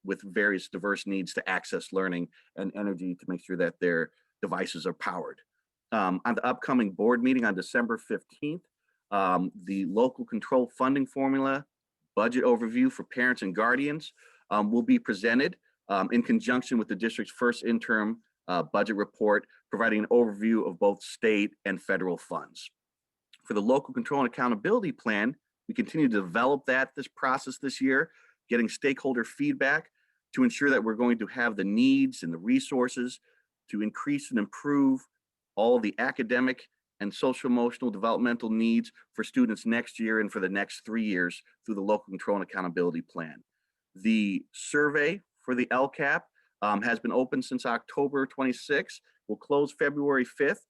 with various diverse needs to access learning and energy to make sure that their devices are powered. On the upcoming board meeting on December 15th, the local control funding formula budget overview for parents and guardians will be presented in conjunction with the district's first interim budget report, providing an overview of both state and federal funds. For the local control and accountability plan, we continue to develop this process this year, getting stakeholder feedback to ensure that we're going to have the needs and the resources to increase and improve all the academic and social emotional developmental needs for students next year and for the next 3 years through the local control and accountability plan. The survey for the LCAP has been open since October 26th. Will close February 5th.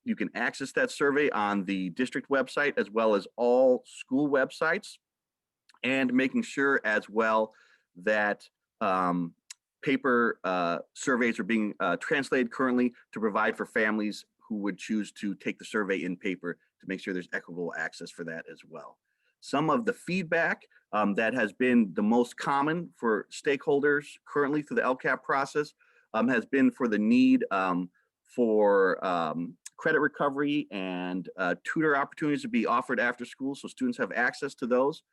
You can access that survey on the district website as well as all school websites, and making sure as well that paper surveys are being translated currently to provide for families who would choose to take the survey in paper to make sure there's equitable access for that as well. Some of the feedback that has been the most common for stakeholders currently through the LCAP process has been for the need for credit recovery and tutor opportunities to be offered after school, so students have access to those,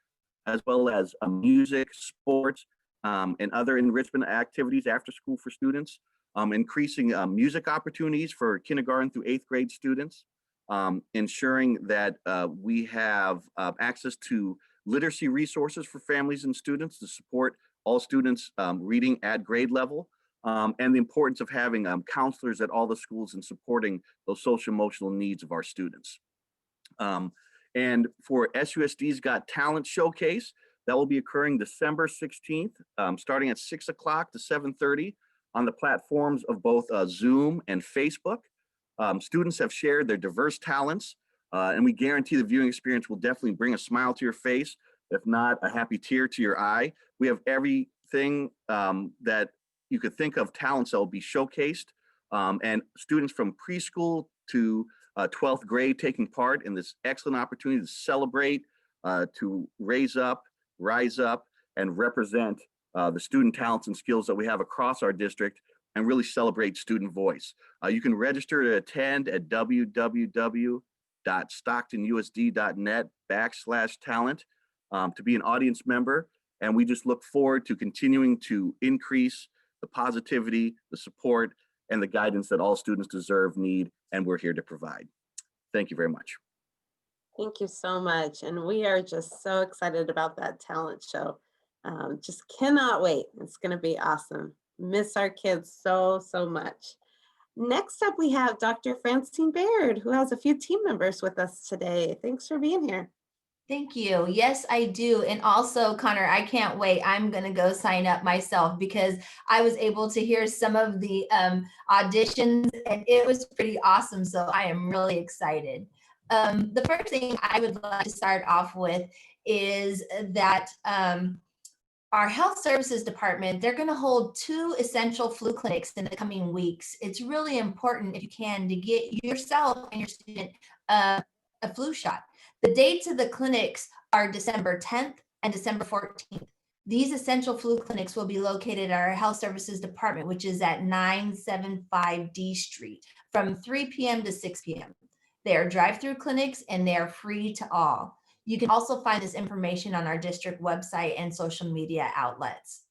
as well as music, sports, and other enrichment activities after school for students, increasing music opportunities for kindergarten through 8th grade students, ensuring that we have access to literacy resources for families and students to support all students reading at grade level, and the importance of having counselors at all the schools and supporting those social emotional needs of our students. And for SUSD's Got Talent Showcase, that will be occurring December 16th, starting at 6 o'clock to 7:30 on the platforms of both Zoom and Facebook. Students have shared their diverse talents, and we guarantee the viewing experience will definitely bring a smile to your face, if not a happy tear to your eye. We have everything that you could think of talents that will be showcased, and students from preschool to 12th grade taking part in this excellent opportunity to celebrate to raise up, rise up, and represent the student talents and skills that we have across our district and really celebrate student voice. You can register to attend at www.stocktonusd.net/talent to be an audience member. And we just look forward to continuing to increase the positivity, the support, and the guidance that all students deserve, need, and we're here to provide. Thank you very much. Thank you so much. And we are just so excited about that talent show. Just cannot wait. It's going to be awesome. Miss our kids so, so much. Next up, we have Dr. Francine Baird, who has a few team members with us today. Thanks for being here. Thank you. Yes, I do. And also, Connor, I can't wait. I'm going to go sign up myself because I was able to hear some of the auditions and it was pretty awesome. So I am really excited. The first thing I would like to start off with is that our health services department, they're going to hold 2 essential flu clinics in the coming weeks. It's really important, if you can, to get yourself and your student a flu shot. The dates of the clinics are December 10th and December 14th. These essential flu clinics will be located at our health services department, which is at 975 D Street from 3 p.m. to 6 p.m. They are drive-through clinics and they are free to all. You can also find this information on our district website and social media outlets.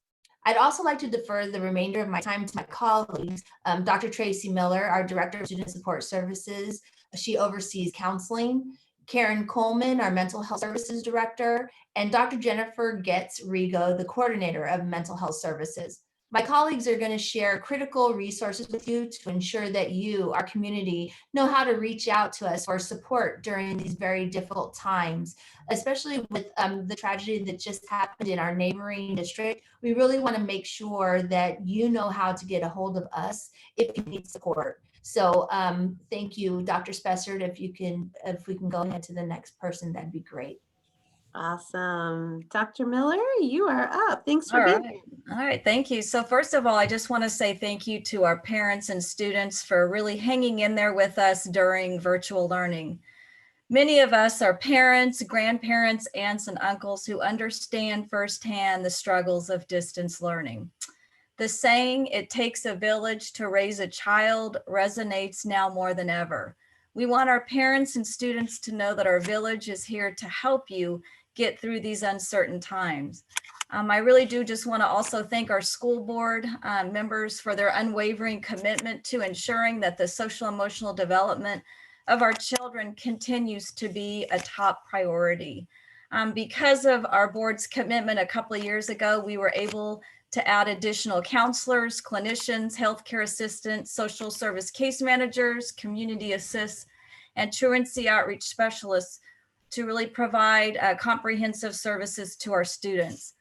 I'd also like to defer the remainder of my time to my colleagues. Dr. Tracy Miller, our Director of Student Support Services, she oversees counseling. Karen Coleman, our Mental Health Services Director, and Dr. Jennifer Getz-Rigo, the Coordinator of Mental Health Services. My colleagues are going to share critical resources with you to ensure that you, our community, know how to reach out to us for support during these very difficult times, especially with the tragedy that just happened in our neighboring district. We really want to make sure that you know how to get a hold of us if you need support. So thank you, Dr. Spessard. If we can go ahead to the next person, that'd be great. Awesome. Dr. Miller, you are up. Thanks for being here. All right, thank you. So first of all, I just want to say thank you to our parents and students for really hanging in there with us during virtual learning. Many of us are parents, grandparents, aunts, and uncles who understand firsthand the struggles of distance learning. The saying, "It takes a village to raise a child," resonates now more than ever. We want our parents and students to know that our village is here to help you get through these uncertain times. I really do just want to also thank our school board members for their unwavering commitment to ensuring that the social emotional development of our children continues to be a top priority. Because of our board's commitment a couple of years ago, we were able to add additional counselors, clinicians, healthcare assistants, social service case managers, community assists, and truancy outreach specialists to really provide comprehensive services to our students.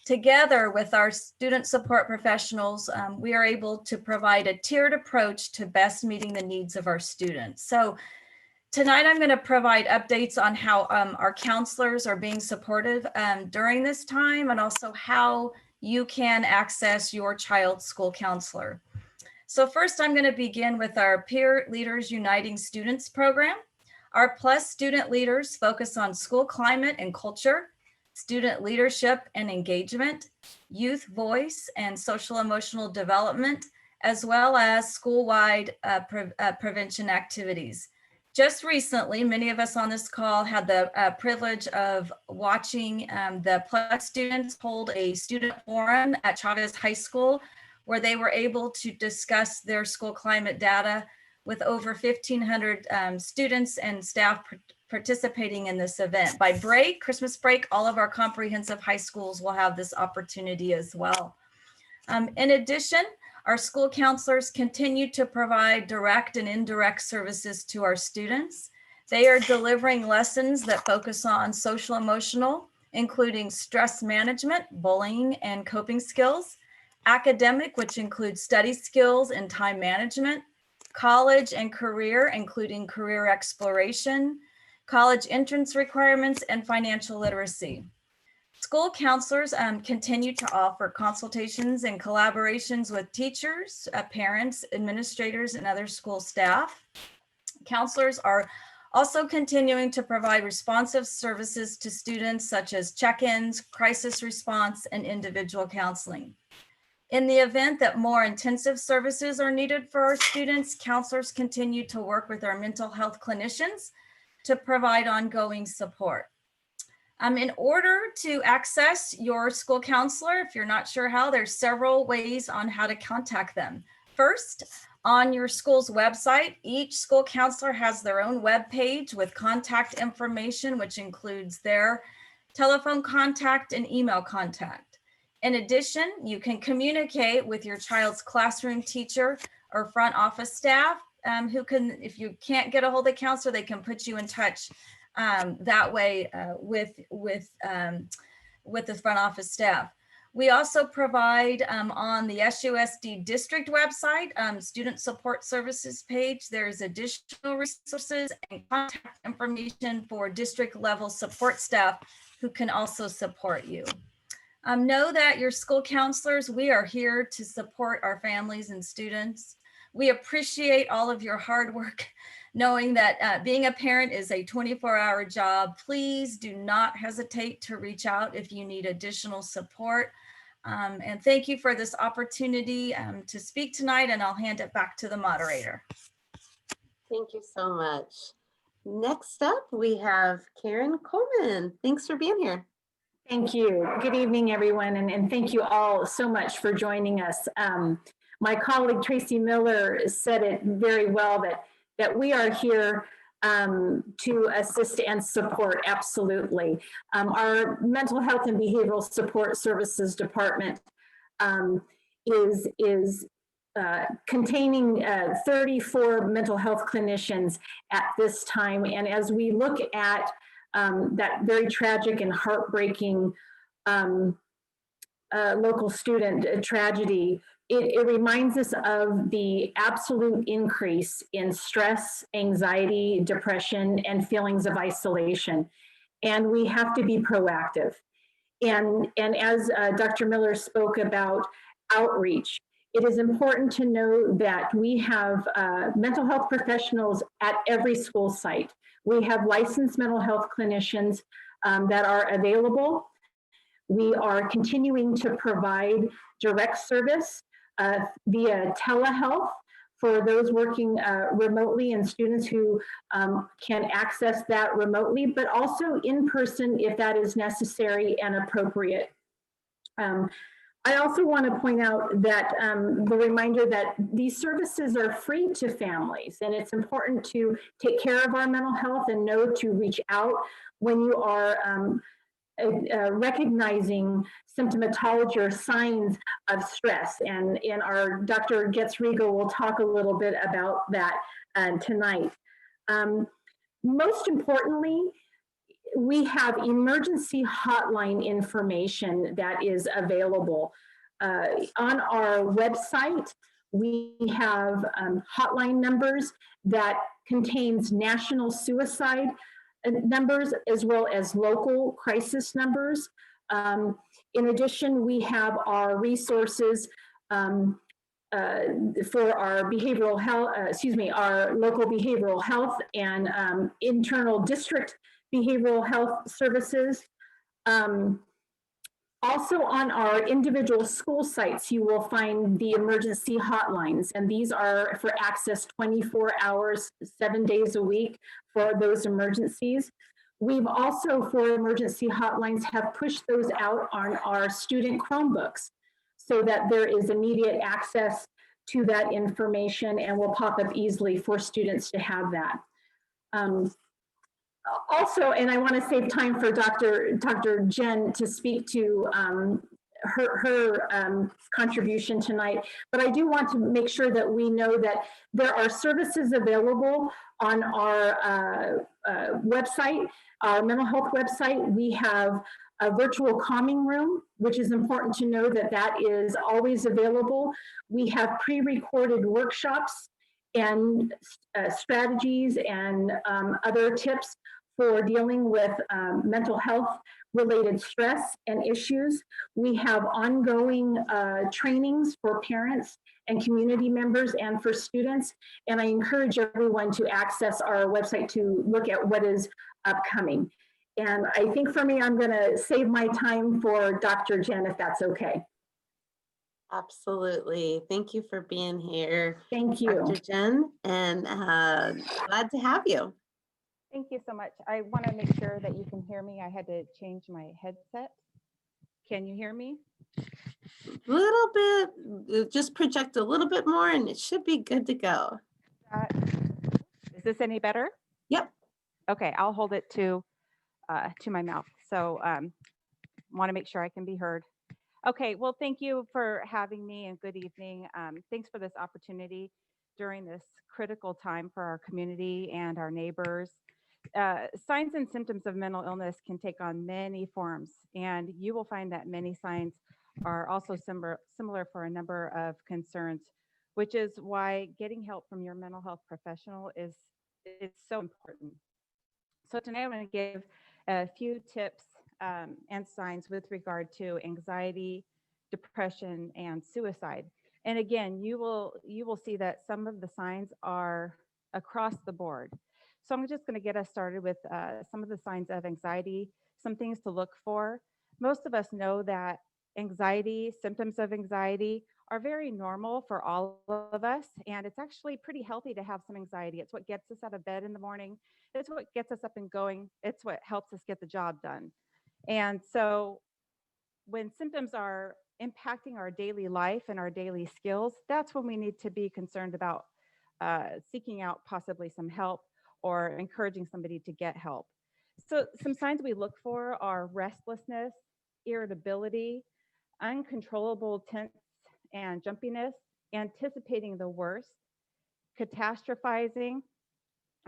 Together with our student support professionals, we are able to provide a tiered approach to best meeting the needs of our students. So tonight I'm going to provide updates on how our counselors are being supportive during this time, and also how you can access your child's school counselor. So first, I'm going to begin with our Peer Leaders Uniting Students program. Our Plus student leaders focus on school climate and culture, student leadership and engagement, youth voice and social emotional development, as well as school-wide prevention activities. Just recently, many of us on this call had the privilege of watching the Plus students hold a student forum at Chavez High School, where they were able to discuss their school climate data with over 1,500 students and staff participating in this event. By break, Christmas break, all of our comprehensive high schools will have this opportunity as well. In addition, our school counselors continue to provide direct and indirect services to our students. They are delivering lessons that focus on social emotional, including stress management, bullying, and coping skills, academic, which includes study skills and time management, college and career, including career exploration, college entrance requirements, and financial literacy. School counselors continue to offer consultations and collaborations with teachers, parents, administrators, and other school staff. Counselors are Also continuing to provide responsive services to students such as check-ins, crisis response, and individual counseling. In the event that more intensive services are needed for our students, counselors continue to work with our mental health clinicians to provide ongoing support. In order to access your school counselor, if you're not sure how, there's several ways on how to contact them. First, on your school's website, each school counselor has their own web page with contact information, which includes their telephone contact and email contact. In addition, you can communicate with your child's classroom teacher or front office staff who can, if you can't get a hold of the counselor, they can put you in touch that way with the front office staff. We also provide on the SUSD district website, student support services page, there's additional resources and contact information for district level support staff who can also support you. Know that your school counselors, we are here to support our families and students. We appreciate all of your hard work, knowing that being a parent is a 24-hour job. Please do not hesitate to reach out if you need additional support. And thank you for this opportunity to speak tonight, and I'll hand it back to the moderator. Thank you so much. Next up, we have Karen Coleman. Thanks for being here. Thank you. Good evening, everyone, and thank you all so much for joining us. My colleague Tracy Miller said it very well that we are here to assist and support, absolutely. Our Mental Health and Behavioral Support Services Department is containing 34 mental health clinicians at this time. And as we look at that very tragic and heartbreaking local student tragedy, it reminds us of the absolute increase in stress, anxiety, depression, and feelings of isolation. And we have to be proactive. And as Dr. Miller spoke about outreach, it is important to know that we have mental health professionals at every school site. We have licensed mental health clinicians that are available. We are continuing to provide direct service via telehealth for those working remotely and students who can access that remotely, but also in person if that is necessary and appropriate. I also want to point out that the reminder that these services are free to families, and it's important to take care of our mental health and know to reach out when you are recognizing symptomatology or signs of stress. And our Dr. Getz-Rigo will talk a little bit about that tonight. Most importantly, we have emergency hotline information that is available. On our website, we have hotline numbers that contains national suicide numbers as well as local crisis numbers. In addition, we have our resources for our behavioral health, our local behavioral health and internal district behavioral health services. Also on our individual school sites, you will find the emergency hotlines, and these are for access 24 hours, 7 days a week for those emergencies. We've also, for emergency hotlines, have pushed those out on our student Chromebooks so that there is immediate access to that information and will pop up easily for students to have that. Also, and I want to save time for Dr. Jen to speak to her contribution tonight, but I do want to make sure that we know that there are services available on our website, our mental health website. We have a virtual calming room, which is important to know that that is always available. We have pre-recorded workshops and strategies and other tips for dealing with mental health related stress and issues. We have ongoing trainings for parents and community members and for students. And I encourage everyone to access our website to look at what is upcoming. And I think for me, I'm going to save my time for Dr. Jen, if that's okay. Absolutely. Thank you for being here. Thank you. Dr. Jen, and glad to have you. Thank you so much. I want to make sure that you can hear me. I had to change my headset. Can you hear me? Little bit, just project a little bit more and it should be good to go. Is this any better? Yep. Okay, I'll hold it to my mouth. So want to make sure I can be heard. Okay, well, thank you for having me and good evening. Thanks for this opportunity during this critical time for our community and our neighbors. Signs and symptoms of mental illness can take on many forms, and you will find that many signs are also similar for a number of concerns, which is why getting help from your mental health professional is so important. So tonight I'm going to give a few tips and signs with regard to anxiety, depression, and suicide. And again, you will see that some of the signs are across the board. So I'm just going to get us started with some of the signs of anxiety, some things to look for. Most of us know that anxiety, symptoms of anxiety are very normal for all of us. And it's actually pretty healthy to have some anxiety. It's what gets us out of bed in the morning. It's what gets us up and going. It's what helps us get the job done. And so when symptoms are impacting our daily life and our daily skills, that's when we need to be concerned about seeking out possibly some help or encouraging somebody to get help. So some signs we look for are restlessness, irritability, uncontrollable tense and jumpiness, anticipating the worst, catastrophizing,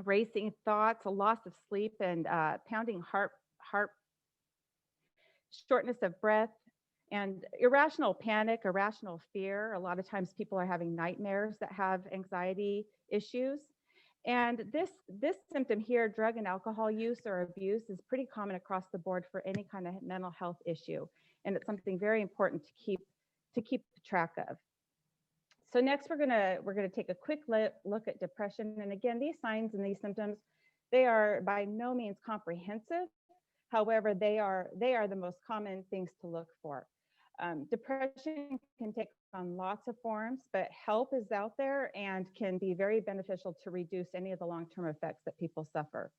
racing thoughts, a loss of sleep and pounding heart, shortness of breath, and irrational panic, irrational fear. A lot of times people are having nightmares that have anxiety issues. And this symptom here, drug and alcohol use or abuse, is pretty common across the board for any kind of mental health issue. And it's something very important to keep track of. So next we're gonna take a quick look at depression. And again, these signs and these symptoms, they are by no means comprehensive. However, they are the most common things to look for. Depression can take on lots of forms, but help is out there and can be very beneficial to reduce any of the long-term effects that people suffer.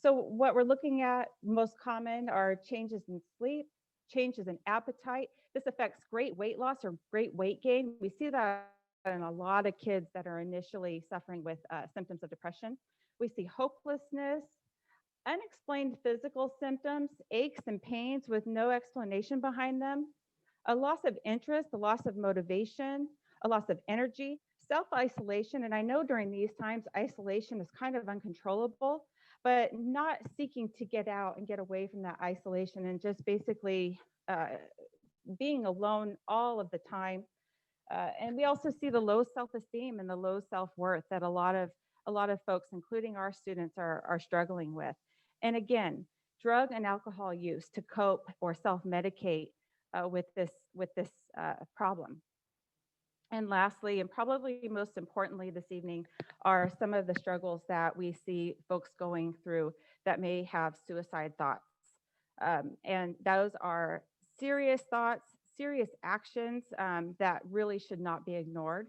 So what we're looking at most common are changes in sleep, changes in appetite. This affects great weight loss or great weight gain. We see that in a lot of kids that are initially suffering with symptoms of depression. We see hopelessness, unexplained physical symptoms, aches and pains with no explanation behind them, a loss of interest, a loss of motivation, a loss of energy, self-isolation. And I know during these times, isolation is kind of uncontrollable, but not seeking to get out and get away from that isolation and just basically being alone all of the time. And we also see the low self-esteem and the low self-worth that a lot of folks, including our students, are struggling with. And again, drug and alcohol use to cope or self-medicate with this problem. And lastly, and probably most importantly this evening, are some of the struggles that we see folks going through that may have suicide thoughts. And those are serious thoughts, serious actions that really should not be ignored.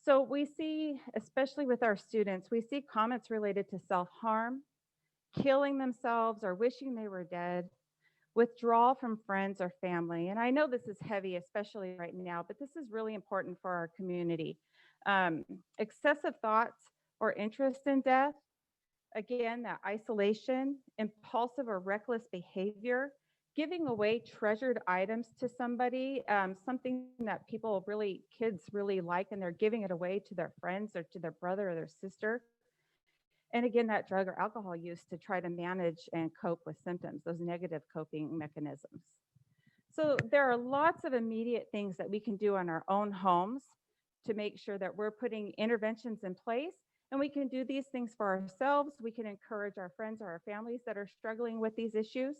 So we see, especially with our students, we see comments related to self-harm, killing themselves or wishing they were dead, withdrawal from friends or family. And I know this is heavy, especially right now, but this is really important for our community. Excessive thoughts or interest in death, again, that isolation, impulsive or reckless behavior, giving away treasured items to somebody, something that kids really like, and they're giving it away to their friends or to their brother or their sister. And again, that drug or alcohol use to try to manage and cope with symptoms, those negative coping mechanisms. So there are lots of immediate things that we can do in our own homes to make sure that we're putting interventions in place And we can do these things for ourselves. We can encourage our friends or our families that are struggling with these issues.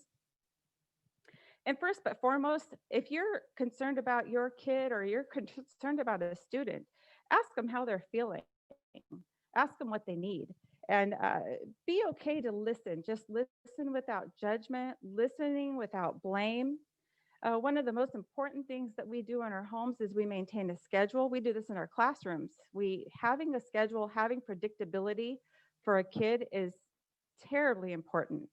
And first but foremost, if you're concerned about your kid or you're concerned about a student, ask them how they're feeling. Ask them what they need. And be okay to listen. Just listen without judgment, listening without blame. One of the most important things that we do in our homes is we maintain a schedule. We do this in our classrooms. Having a schedule, having predictability for a kid is terribly important.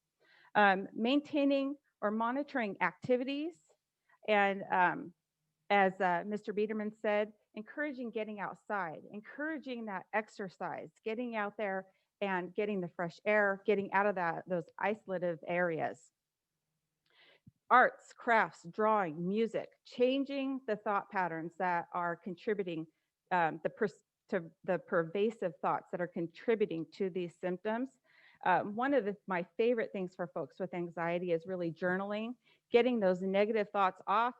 Maintaining or monitoring activities, and as Mr. Biederman said, encouraging getting outside, encouraging that exercise, getting out there and getting the fresh air, getting out of those isolative areas. Arts, crafts, drawing, music, changing the thought patterns that are contributing to the pervasive thoughts that are contributing to these symptoms. One of my favorite things for folks with anxiety is really journaling, getting those negative thoughts out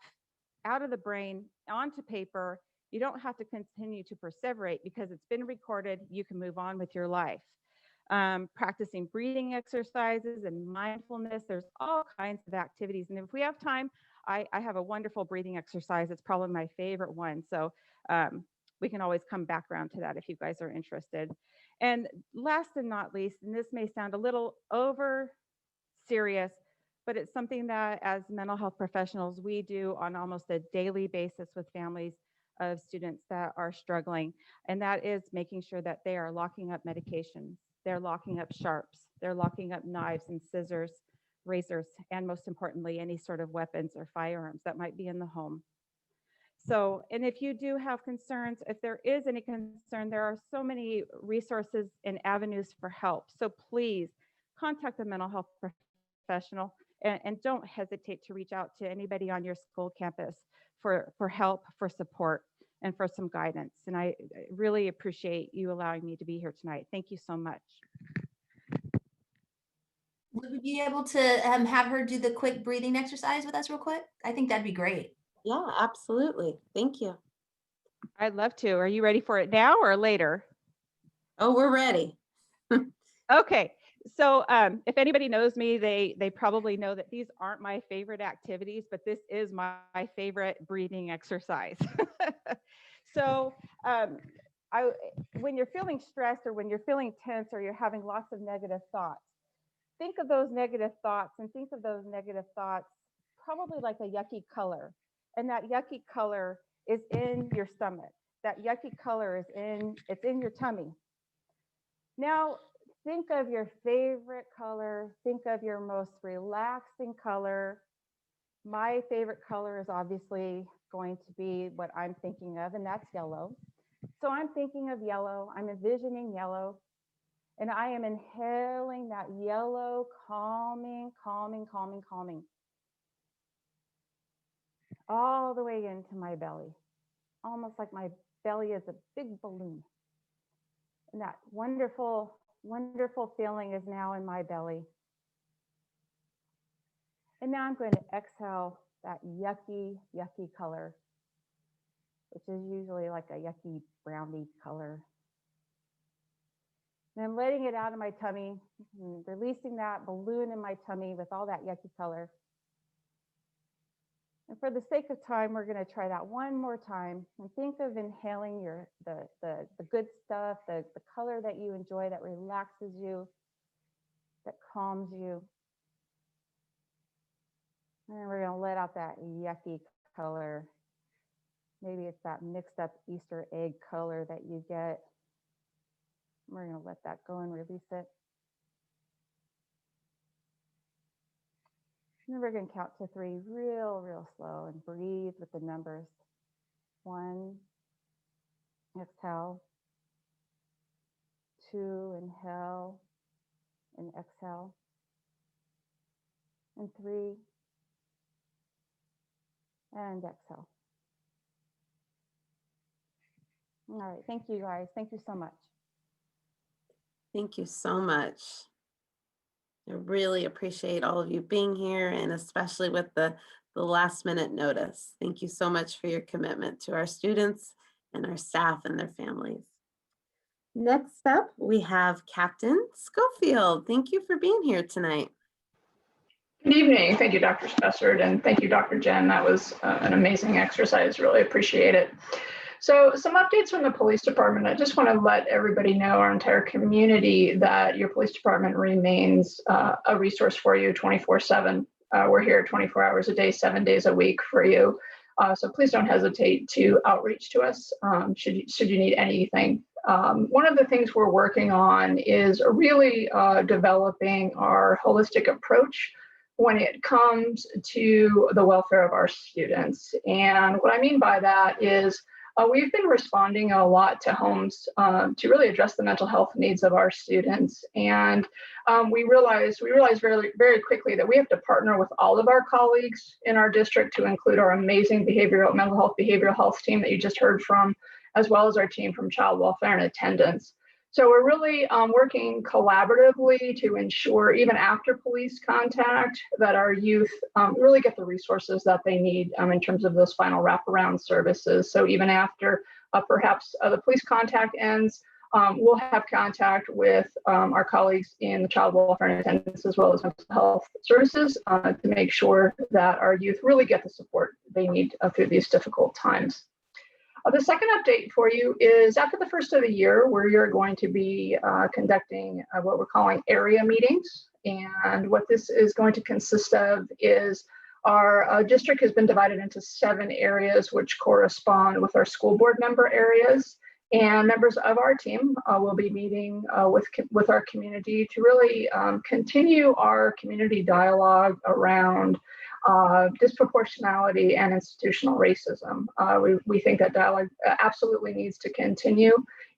of the brain, onto paper. You don't have to continue to perseverate because it's been recorded. You can move on with your life. Practicing breathing exercises and mindfulness. There's all kinds of activities. And if we have time, I have a wonderful breathing exercise. It's probably my favorite one. So we can always come back around to that if you guys are interested. And last and not least, and this may sound a little over serious, but it's something that as mental health professionals, we do on almost a daily basis with families of students that are struggling. And that is making sure that they are locking up medications. They're locking up sharps. They're locking up knives and scissors, razors, and most importantly, any sort of weapons or firearms that might be in the home. So, and if you do have concerns, if there is any concern, there are so many resources and avenues for help. So please contact a mental health professional and don't hesitate to reach out to anybody on your school campus for help, for support, and for some guidance. And I really appreciate you allowing me to be here tonight. Thank you so much. Would we be able to have her do the quick breathing exercise with us real quick? I think that'd be great. Yeah, absolutely. Thank you. I'd love to. Are you ready for it now or later? Oh, we're ready. Okay. So if anybody knows me, they probably know that these aren't my favorite activities, but this is my favorite breathing exercise. So when you're feeling stressed or when you're feeling tense or you're having lots of negative thoughts, think of those negative thoughts and think of those negative thoughts probably like a yucky color. And that yucky color is in your stomach. That yucky color is in your tummy. Now, think of your favorite color. Think of your most relaxing color. My favorite color is obviously going to be what I'm thinking of, and that's yellow. So I'm thinking of yellow. I'm envisioning yellow. And I am inhaling that yellow, calming, calming, calming, calming. All the way into my belly. Almost like my belly is a big balloon. And that wonderful, wonderful feeling is now in my belly. And now I'm going to exhale that yucky, yucky color, which is usually like a yucky brownie color. And I'm letting it out of my tummy, releasing that balloon in my tummy with all that yucky color. And for the sake of time, we're going to try that one more time. And think of inhaling the good stuff, the color that you enjoy, that relaxes you, that calms you. And then we're going to let out that yucky color. Maybe it's that mixed up Easter egg color that you get. We're going to let that go and release it. And then we're going to count to 3 real slow and breathe with the numbers. 1, exhale. 2, inhale and exhale. And 3, and exhale. All right, thank you guys. Thank you so much. Thank you so much. I really appreciate all of you being here, and especially with the last minute notice. Thank you so much for your commitment to our students and our staff and their families. Next up, we have Captain Schofield. Thank you for being here tonight. Good evening. Thank you, Dr. Spessard, and thank you, Dr. Jen. That was an amazing exercise. Really appreciate it. So some updates from the police department. I just want to let everybody know, our entire community, that your police department remains a resource for you 24/7. We're here 24 hours a day, 7 days a week for you. So please don't hesitate to outreach to us should you need anything. One of the things we're working on is really developing our holistic approach when it comes to the welfare of our students. And what I mean by that is we've been responding a lot to homes to really address the mental health needs of our students. And we realized very, very quickly that we have to partner with all of our colleagues in our district, to include our amazing behavioral health team that you just heard from, as well as our team from child welfare and attendance. So we're really working collaboratively to ensure, even after police contact, that our youth really get the resources that they need in terms of those final wraparound services. So even after perhaps the police contact ends, we'll have contact with our colleagues in the child welfare and attendance, as well as mental health services, to make sure that our youth really get the support they need through these difficult times. The second update for you is, after the first of the year, we are going to be conducting what we're calling area meetings. And what this is going to consist of is our district has been divided into 7 areas, which correspond with our school board member areas. And members of our team will be meeting with our community to really continue our community dialogue around disproportionality and institutional racism. We think that dialogue absolutely needs to continue.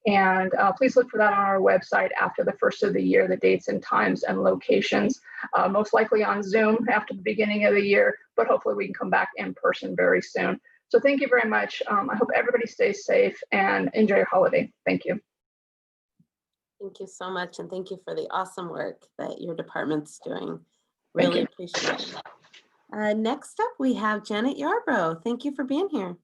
And please look for that on our website after the first of the year, the dates and times and locations, most likely on Zoom after the beginning of the year, but hopefully we can come back in person very soon. So thank you very much. I hope everybody stays safe and enjoy your holiday. Thank you. Thank you so much. And thank you for the awesome work that your department's doing. Really appreciate it. Next up, we have Janet Yarbrough. Thank you for being here.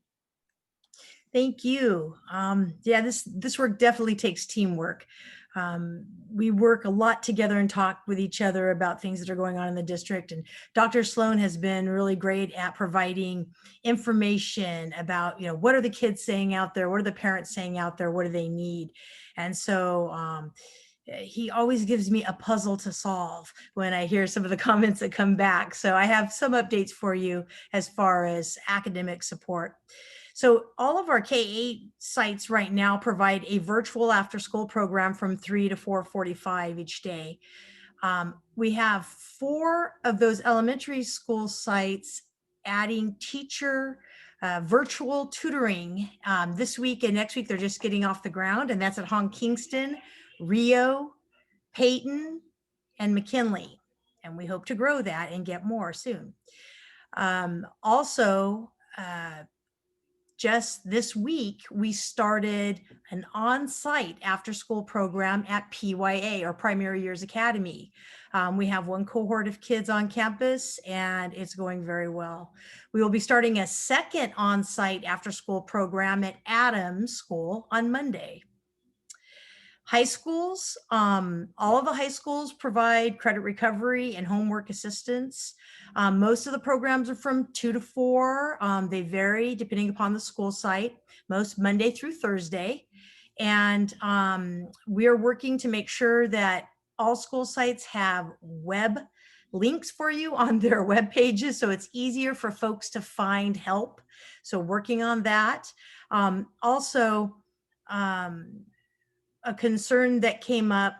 Thank you. Yeah, this work definitely takes teamwork. We work a lot together and talk with each other about things that are going on in the district. And Dr. Sloan has been really great at providing information about, what are the kids saying out there? What are the parents saying out there? What do they need? And so he always gives me a puzzle to solve when I hear some of the comments that come back. So I have some updates for you as far as academic support. So all of our K-8 sites right now provide a virtual after-school program from 3 to 4:45 each day. We have 4 of those elementary school sites adding teacher virtual tutoring this week and next week. They're just getting off the ground, and that's at Hong Kingston, Rio, Peyton, and McKinley. And we hope to grow that and get more soon. Just this week, we started an on-site after-school program at PYA, or Primary Years Academy. We have 1 cohort of kids on campus, and it's going very well. We will be starting a second on-site after-school program at Adams School on Monday. High schools, all of the high schools provide credit recovery and homework assistance. Most of the programs are from 2 to 4. They vary depending upon the school site, most Monday through Thursday. And we are working to make sure that all school sites have web links for you on their web pages, so it's easier for folks to find help. So working on that. A concern that came up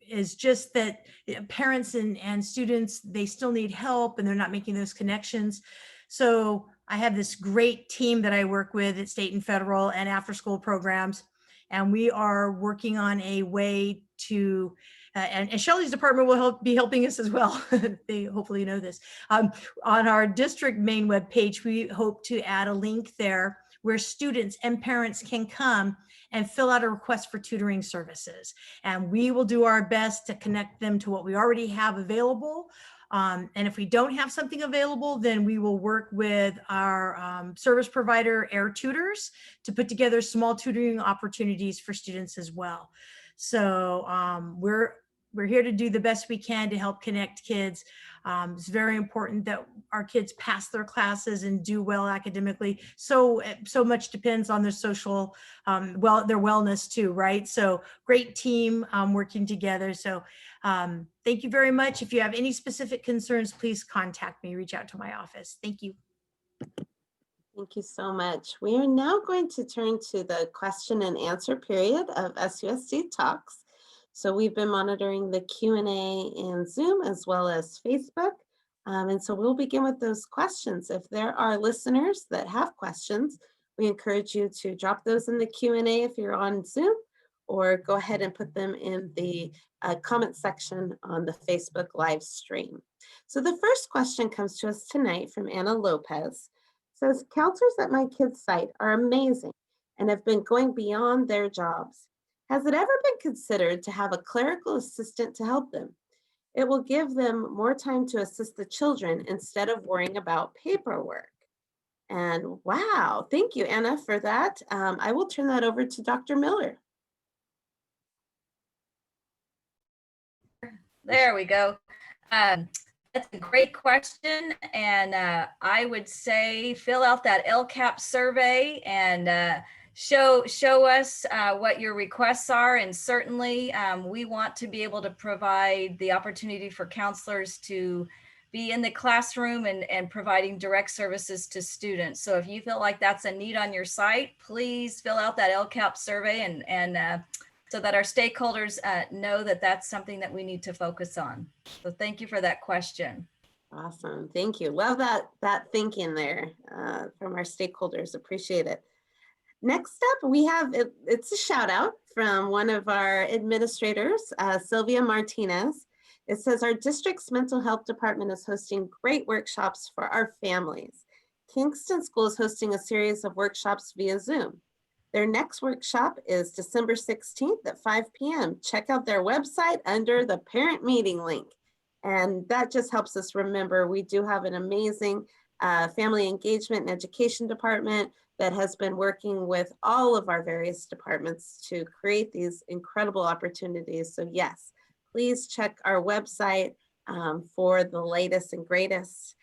is just that parents and students, they still need help and they're not making those connections. So I have this great team that I work with at State and Federal and after school programs. And we are working on a way to, and Shelley's department will be helping us as well. They hopefully know this. On our district main web page, we hope to add a link there where students and parents can come and fill out a request for tutoring services. And we will do our best to connect them to what we already have available. And if we don't have something available, then we will work with our service provider, Air Tutors, to put together small tutoring opportunities for students as well. So we're here to do the best we can to help connect kids. It's very important that our kids pass their classes and do well academically. So much depends on their social, their wellness too, right? So great team working together. So thank you very much. If you have any specific concerns, please contact me, reach out to my office. Thank you. Thank you so much. We are now going to turn to the question and answer period of SUSD Talks. So we've been monitoring the Q&A in Zoom as well as Facebook. And so we'll begin with those questions. If there are listeners that have questions, we encourage you to drop those in the Q&A if you're on Zoom, or go ahead and put them in the comment section on the Facebook live stream. So the first question comes to us tonight from Anna Lopez. It says, counselors at my kids' site are amazing and have been going beyond their jobs. Has it ever been considered to have a clerical assistant to help them? It will give them more time to assist the children instead of worrying about paperwork. And wow, thank you, Anna, for that. I will turn that over to Dr. Miller. There we go. That's a great question. And I would say fill out that LCAP survey and show us what your requests are. And certainly we want to be able to provide the opportunity for counselors to be in the classroom and providing direct services to students. So if you feel like that's a need on your site, please fill out that LCAP survey and so that our stakeholders know that that's something that we need to focus on. So thank you for that question. Awesome, thank you. Love that thinking there from our stakeholders, appreciate it. Next up, we have, it's a shout out from one of our administrators, Sylvia Martinez. It says, our district's mental health department is hosting great workshops for our families. Kingston School is hosting a series of workshops via Zoom. Their next workshop is December 16th at 5 p.m. Check out their website under the parent meeting link. And that just helps us remember we do have an amazing family engagement and education department that has been working with all of our various departments to create these incredible opportunities. So yes, please check our website for the latest and greatest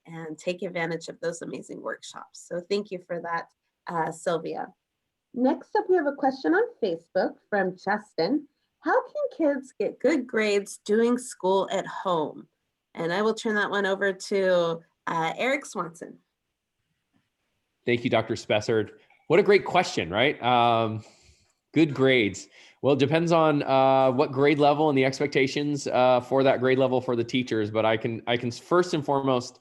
and take advantage of those amazing workshops. So thank you for that, Sylvia. Next up, we have a question on Facebook from Justin. How can kids get good grades doing school at home? And I will turn that one over to Eric Swanson. Thank you, Dr. Spessard. What a great question, right? Good grades. Well, it depends on what grade level and the expectations for that grade level for the teachers. But I can first and foremost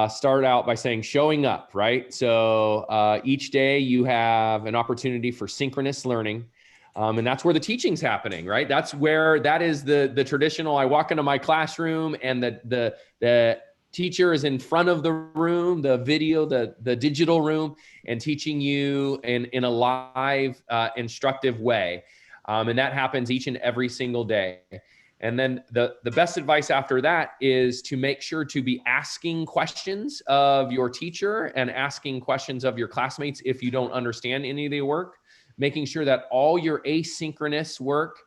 start out by saying showing up, right? So each day you have an opportunity for synchronous learning. And that's where the teaching's happening, right? That is the traditional, I walk into my classroom and the teacher is in front of the room, the video, the digital room, and teaching you in a live, instructive way. And that happens each and every single day. And then the best advice after that is to make sure to be asking questions of your teacher and asking questions of your classmates if you don't understand any of the work, making sure that all your asynchronous work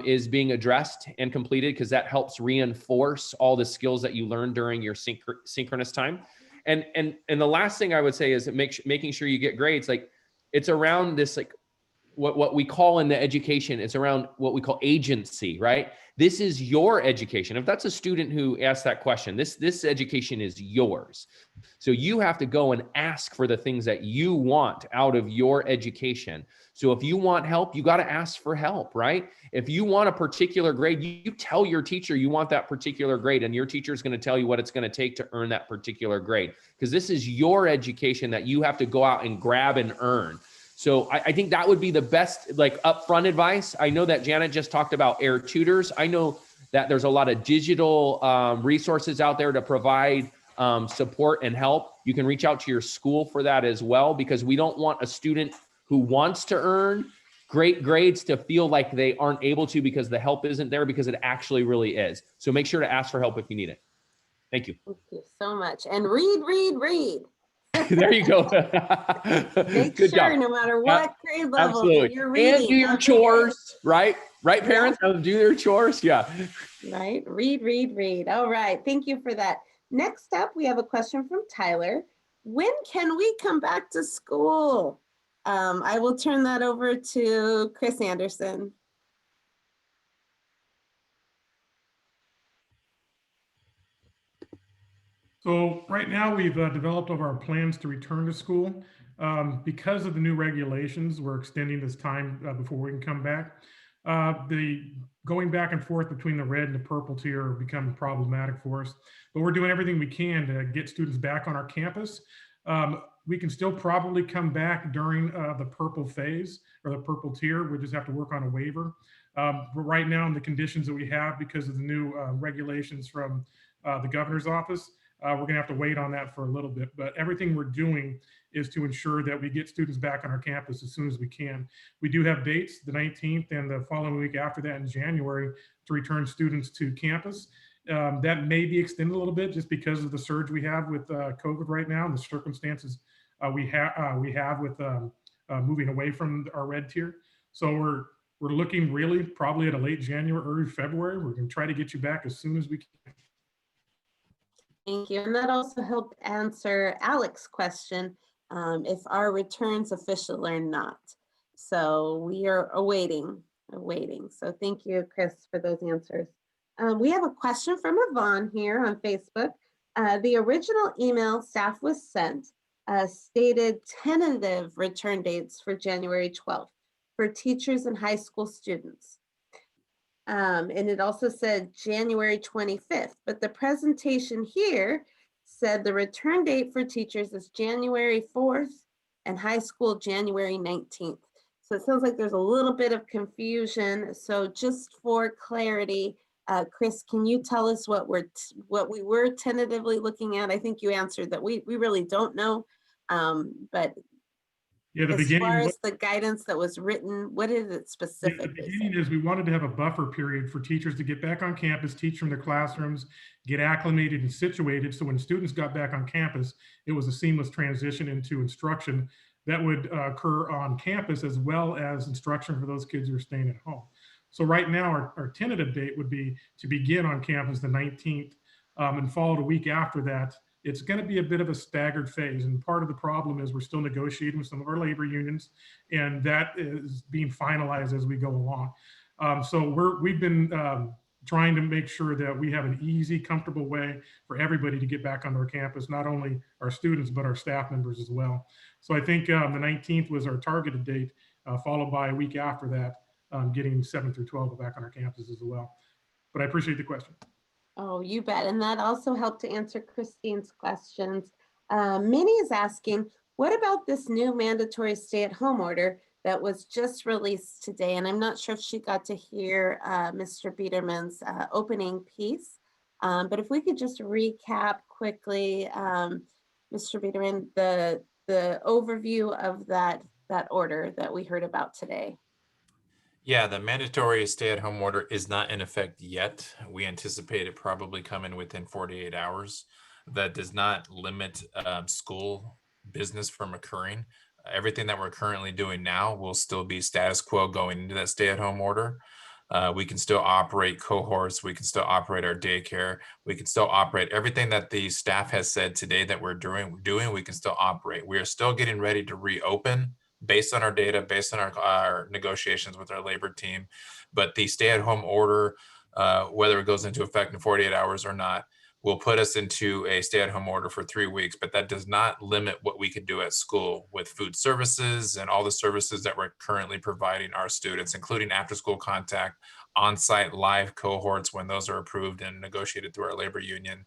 is being addressed and completed, because that helps reinforce all the skills that you learned during your synchronous time. And the last thing I would say is making sure you get grades. Like, it's around this, like what we call in the education, it's around what we call agency, right? This is your education. If that's a student who asked that question, this education is yours. So you have to go and ask for the things that you want out of your education. So if you want help, you got to ask for help, right? If you want a particular grade, you tell your teacher you want that particular grade, and your teacher is going to tell you what it's going to take to earn that particular grade, because this is your education that you have to go out and grab and earn. So I think that would be the best, like, upfront advice. I know that Janet just talked about Air Tutors. I know that there's a lot of digital resources out there to provide support and help. You can reach out to your school for that as well, because we don't want a student who wants to earn great grades to feel like they aren't able to because the help isn't there, because it actually really is. So make sure to ask for help if you need it. Thank you. Thank you so much. And read. There you go. Make Good sure, job. no matter what grade level, Absolutely. you're And reading. do your Don't forget. chores, right? Right, parents? Have to do their chores. Yeah. Right? Read, read, read. All right. Thank you for that. Next up, we have a question from Tyler. When can we come back to school? I will turn that over to Chris Anderson. So right now we've developed all of our plans to return to school. Because of the new regulations, we're extending this time before we can come back. The going back and forth between the red and the purple tier become problematic for us, but we're doing everything we can to get students back on our campus. We can still probably come back during the purple phase or the purple tier. We just have to work on a waiver. But right now, in the conditions that we have because of the new regulations from the governor's office, we're going to have to wait on that for a little bit. But everything we're doing is to ensure that we get students back on our campus as soon as we can. We do have dates, the 19th and the following week after that in January, to return students to campus. That may be extended a little bit just because of the surge we have with COVID right now and the circumstances we have with moving away from our red tier. So we're looking really probably at a late January, early February. We're going to try to get you back as soon as we can. Thank you. And that also helped answer Alex's question, if our return's official or not. So we are awaiting. So thank you, Chris, for those answers. We have a question from Yvonne here on Facebook. The original email staff was sent stated tentative return dates for January 12th for teachers and high school students. And it also said January 25th, but the presentation here said the return date for teachers is January 4th and high school January 19th. So it sounds like there's a little bit of confusion. So just for clarity, Chris, can you tell us what we were tentatively looking at? I think you answered that we really don't know, but yeah, the as beginning, far as the guidance that was written, what is it specifically? The beginning is we wanted to have a buffer period for teachers to get back on campus, teach from their classrooms, get acclimated and situated. So when students got back on campus, it was a seamless transition into instruction that would occur on campus as well as instruction for those kids who are staying at home. So right now, our tentative date would be to begin on campus the 19th and followed a week after that. It's going to be a bit of a staggered phase. And part of the problem is we're still negotiating with some of our labor unions, and that is being finalized as we go along. So we've been trying to make sure that we have an easy, comfortable way for everybody to get back on our campus, not only our students, but our staff members as well. So I think the 19th was our targeted date, followed by a week after that, getting 7 through 12 back on our campus as well. But I appreciate the question. Oh, you bet. And that also helped to answer Christine's questions. Minnie is asking, what about this new mandatory stay-at-home order that was just released today? And I'm not sure if she got to hear Mr. Biederman's opening piece, but if we could just recap quickly, Mr. Biederman, the overview of that order that we heard about today. Yeah, the mandatory stay-at-home order is not in effect yet. We anticipate it probably coming within 48 hours. That does not limit school business from occurring. Everything that we're currently doing now will still be status quo going into that stay-at-home order. We can still operate cohorts. We can still operate our daycare. We can still operate everything that the staff has said today that we're doing. We can still operate. We are still getting ready to reopen based on our data, based on our negotiations with our labor team. But the stay-at-home order, whether it goes into effect in 48 hours or not, will put us into a stay-at-home order for 3 weeks. But that does not limit what we can do at school with food services and all the services that we're currently providing our students, including after-school contact, on-site live cohorts when those are approved and negotiated through our labor union.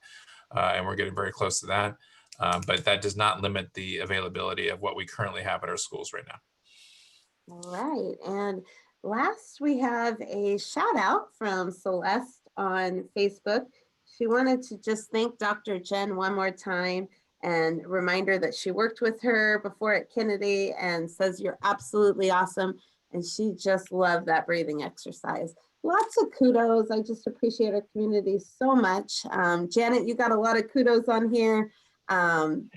And we're getting very close to that. But that does not limit the availability of what we currently have at our schools right now. All right. And last, we have a shout out from Celeste on Facebook. She wanted to just thank Dr. Jen one more time and remind her that she worked with her before at Kennedy and says you're absolutely awesome. And she just loved that breathing exercise. Lots of kudos. I just appreciate our community so much. Janet, you got a lot of kudos on here.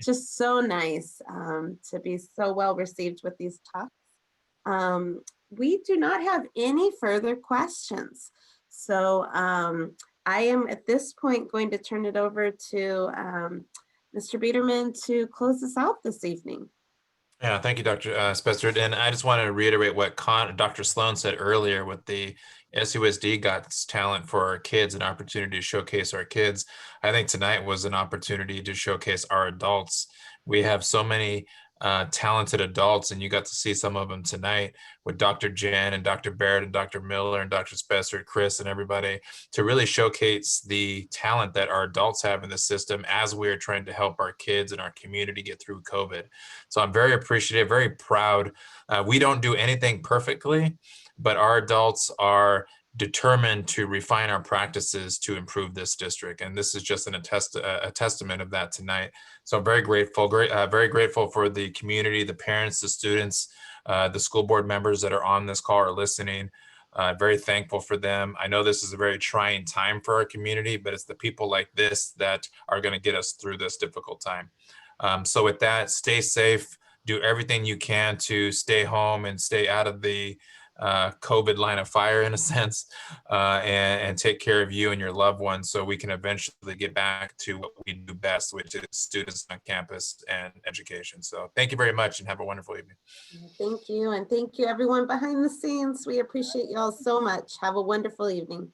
Just so nice to be so well received with these talks. We do not have any further questions. So I am at this point going to turn it over to Mr. Biederman to close us out this evening. Yeah, thank you, Dr. Spencer. And I just want to reiterate what Dr. Sloan said earlier with the SUSD got talent for our kids, an opportunity to showcase our kids. I think tonight was an opportunity to showcase our adults. We have so many talented adults, and you got to see some of them tonight with Dr. Jen and Dr. Barrett and Dr. Miller and Dr. Spencer, Chris, and everybody, to really showcase the talent that our adults have in the system as we are trying to help our kids and our community get through COVID. So I'm very appreciative, very proud. We don't do anything perfectly, but our adults are determined to refine our practices to improve this district. And this is just a testament of that tonight. So I'm very grateful, very grateful for the community, the parents, the students, the school board members that are on this call or listening. Very thankful for them. I know this is a very trying time for our community, but it's the people like this that are going to get us through this difficult time. So with that, stay safe, do everything you can to stay home and stay out of the COVID line of fire in a sense, and take care of you and your loved ones so we can eventually get back to what we do best, which is students on campus and education. So thank you very much and have a wonderful evening. Thank you. And thank you everyone behind the scenes. We appreciate you all so much. Have a wonderful evening.